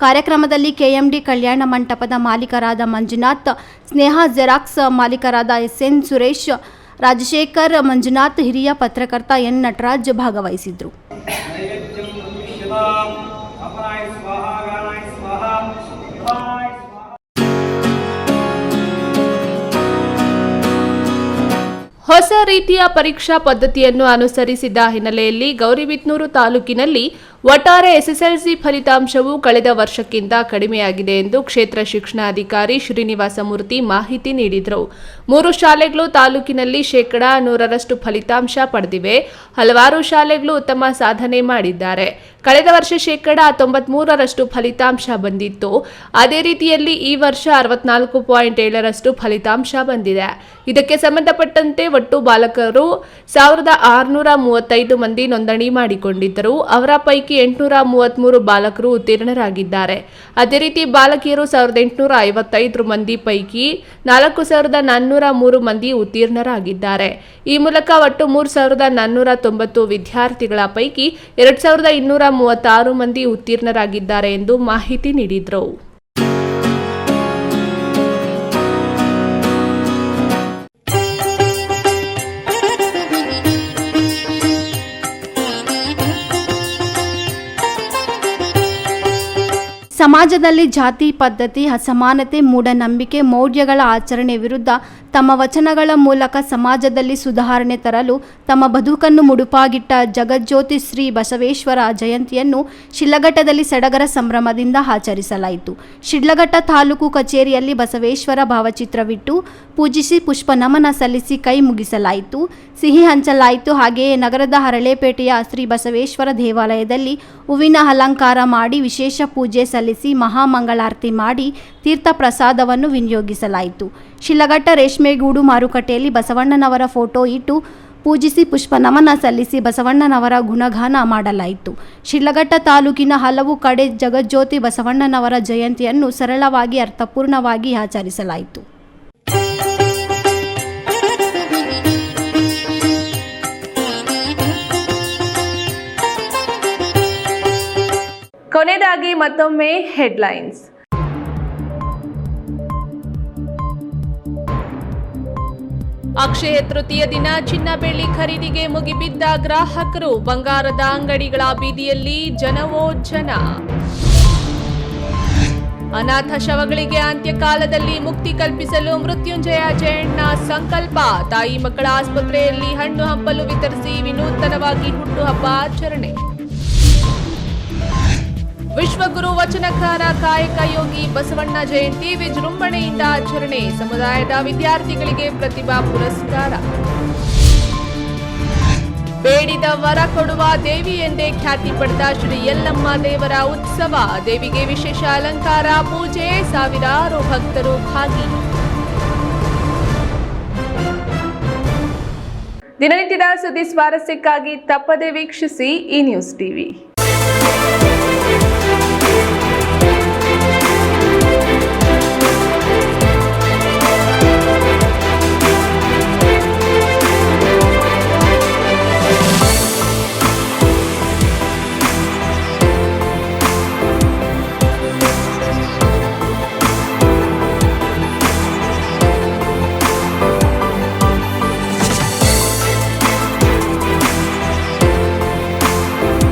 ಕಾರ್ಯಕ್ರಮದಲ್ಲಿ ಕೆಎಂಡಿ ಕಲ್ಯಾಣ ಮಂಟಪದ ಮಾಲೀಕರಾದ ಮಂಜುನಾಥ್, ಸ್ನೇಹ ಜೆರಾಕ್ಸ್ ಮಾಲೀಕರಾದ ಎಸ್ಎನ್ ಸುರೇಶ್, ರಾಜಶೇಖರ್, ಮಂಜುನಾಥ್, ಹಿರಿಯ ಪತ್ರಕರ್ತ ಎನ್ ನಟರಾಜ್ ಭಾಗವಹಿಸಿದ್ರು. ಹೊಸ ರೀತಿಯ ಪರೀಕ್ಷಾ ಪದ್ಧತಿಯನ್ನು ಅನುಸರಿಸಿದ ಹಿನ್ನೆಲೆಯಲ್ಲಿ ಗೌರಿಬಿದನೂರು ತಾಲೂಕಿನಲ್ಲಿ ಒಟ್ಟಾರೆ ಎಸ್ಎಸ್ಎಲ್ಸಿ ಫಲಿತಾಂಶವು ಕಳೆದ ವರ್ಷಕ್ಕಿಂತ ಕಡಿಮೆಯಾಗಿದೆ ಎಂದು ಕ್ಷೇತ್ರ ಶಿಕ್ಷಣಾಧಿಕಾರಿ ಶ್ರೀನಿವಾಸ ಮೂರ್ತಿ ಮಾಹಿತಿ ನೀಡಿದರು. 3 ಶಾಲೆಗಳು ತಾಲೂಕಿನಲ್ಲಿ 100% ಫಲಿತಾಂಶ ಪಡೆದಿವೆ. ಹಲವಾರು ಶಾಲೆಗಳು ಉತ್ತಮ ಸಾಧನೆ ಮಾಡಿದ್ದಾರೆ. ಕಳೆದ ವರ್ಷ 93% ಫಲಿತಾಂಶ ಬಂದಿತ್ತು. ಅದೇ ರೀತಿಯಲ್ಲಿ ಈ ವರ್ಷ 64.7% ಫಲಿತಾಂಶ ಬಂದಿದೆ. ಇದಕ್ಕೆ ಸಂಬಂಧಪಟ್ಟಂತೆ ಒಟ್ಟು ಬಾಲಕರು 1635 ಮಂದಿ ನೋಂದಣಿ ಮಾಡಿಕೊಂಡಿದ್ದರು. ಅವರ ಪೈಕಿ 833 ಬಾಲಕರು ಉತ್ತೀರ್ಣರಾಗಿದ್ದಾರೆ. ಅದೇ ರೀತಿ ಬಾಲಕಿಯರು 1855 ಮಂದಿ ಪೈಕಿ 4403 ಮಂದಿ ಉತ್ತೀರ್ಣರಾಗಿದ್ದಾರೆ. ಈ ಮೂಲಕ ಒಟ್ಟು 3490 ವಿದ್ಯಾರ್ಥಿಗಳ ಪೈಕಿ 2236 ಮಂದಿ ಉತ್ತೀರ್ಣರಾಗಿದ್ದಾರೆ ಎಂದು ಮಾಹಿತಿ ನೀಡಿದರು. ಸಮಾಜದಲ್ಲಿ ಜಾತಿ ಪದ್ಧತಿ, ಅಸಮಾನತೆ, ಮೂಢನಂಬಿಕೆ, ಮೌಢ್ಯಗಳ ಆಚರಣೆ ವಿರುದ್ಧ ತಮ್ಮ ವಚನಗಳ ಮೂಲಕ ಸಮಾಜದಲ್ಲಿ ಸುಧಾರಣೆ ತರಲು ತಮ್ಮ ಬದುಕನ್ನು ಮುಡುಪಾಗಿಟ್ಟ ಜಗಜ್ಯೋತಿ ಶ್ರೀ ಬಸವೇಶ್ವರ ಜಯಂತಿಯನ್ನು ಶಿಡ್ಲಘಟ್ಟದಲ್ಲಿ ಸಡಗರ ಸಂಭ್ರಮದಿಂದ ಆಚರಿಸಲಾಯಿತು. ಶಿಡ್ಲಘಟ್ಟ ತಾಲೂಕು ಕಚೇರಿಯಲ್ಲಿ ಬಸವೇಶ್ವರ ಭಾವಚಿತ್ರವಿಟ್ಟು ಪೂಜಿಸಿ ಪುಷ್ಪ ನಮನ ಸಲ್ಲಿಸಿ ಕೈ ಮುಗಿಸಲಾಯಿತು, ಸಿಹಿ ಹಂಚಲಾಯಿತು. ಹಾಗೆಯೇ ನಗರದ ಹರಳೆಪೇಟೆಯ ಶ್ರೀ ಬಸವೇಶ್ವರ ದೇವಾಲಯದಲ್ಲಿ ಹೂವಿನ ಅಲಂಕಾರ ಮಾಡಿ ವಿಶೇಷ ಪೂಜೆ ಸಲ್ಲಿಸಿ ಮಹಾಮಂಗಳಾರತಿ ಮಾಡಿ ತೀರ್ಥ ಪ್ರಸಾದವನ್ನು ವಿನಿಯೋಗಿಸಲಾಯಿತು. ಶಿಡ್ಲಘಟ್ಟ ರೇಷ್ಮೆಗೂಡು ಮಾರುಕಟ್ಟೆಯಲ್ಲಿ ಬಸವಣ್ಣನವರ ಫೋಟೋ ಇಟ್ಟು ಪೂಜಿಸಿ ಪುಷ್ಪ ನಮನ ಸಲ್ಲಿಸಿ ಬಸವಣ್ಣನವರ ಗುಣಗಾನ ಮಾಡಲಾಯಿತು. ಶಿಡ್ಲಘಟ್ಟ ತಾಲೂಕಿನ ಹಲವು ಕಡೆ ಜಗಜ್ಯೋತಿ ಬಸವಣ್ಣನವರ ಜಯಂತಿಯನ್ನು ಸರಳವಾಗಿ ಅರ್ಥಪೂರ್ಣವಾಗಿ ಆಚರಿಸಲಾಯಿತು. ಕೊನೆಯದಾಗಿ ಮತ್ತೊಮ್ಮೆ ಹೆಡ್ಲೈನ್ಸ್. ಅಕ್ಷಯ ತೃತೀಯ ದಿನ ಚಿನ್ನ ಬೆಳ್ಳಿ ಖರೀದಿಗೆ ಮುಗಿಬಿದ್ದ ಗ್ರಾಹಕರು, ಬಂಗಾರದ ಅಂಗಡಿಗಳ ಬೀದಿಯಲ್ಲಿ ಜನವೋ ಜನ. ಅನಾಥ ಶವಗಳಿಗೆ ಅಂತ್ಯಕಾಲದಲ್ಲಿ ಮುಕ್ತಿ ಕಲ್ಪಿಸಲು ಮೃತ್ಯುಂಜಯ ಜಯಣ್ಣ ಸಂಕಲ್ಪ. ತಾಯಿ ಮಕ್ಕಳ ಆಸ್ಪತ್ರೆಯಲ್ಲಿ ಹಣ್ಣು ಹಂಪಲು ವಿತರಿಸಿ ವಿನೂತನವಾಗಿ ಹುಟ್ಟುಹಬ್ಬ ಆಚರಣೆ. ವಿಶ್ವಗುರು ವಚನಕಾರ ಕಾಯಕ ಯೋಗಿ ಬಸವಣ್ಣ ಜಯಂತಿ ವಿಜೃಂಭಣೆಯಿಂದ ಆಚರಣೆ. ಸಮುದಾಯದ ವಿದ್ಯಾರ್ಥಿಗಳಿಗೆ ಪ್ರತಿಭಾ ಪುರಸ್ಕಾರ. ಬೇಡಿದ ವರ ಕೊಡುವ ದೇವಿ ಎಂದೇ ಖ್ಯಾತಿ ಪಡೆದ ಶ್ರೀ ಯಲ್ಲಮ್ಮ ದೇವರ ಉತ್ಸವ. ದೇವಿಗೆ ವಿಶೇಷ ಅಲಂಕಾರ, ಪೂಜೆ, ಸಾವಿರಾರು ಭಕ್ತರು ಭಾಗಿ. ದಿನನಿತ್ಯದ ಸುದ್ದಿ ಸ್ವಾರಸ್ಯಕ್ಕಾಗಿ ತಪ್ಪದೆ ವೀಕ್ಷಿಸಿ ಈ ನ್ಯೂಸ್ ಟಿವಿ.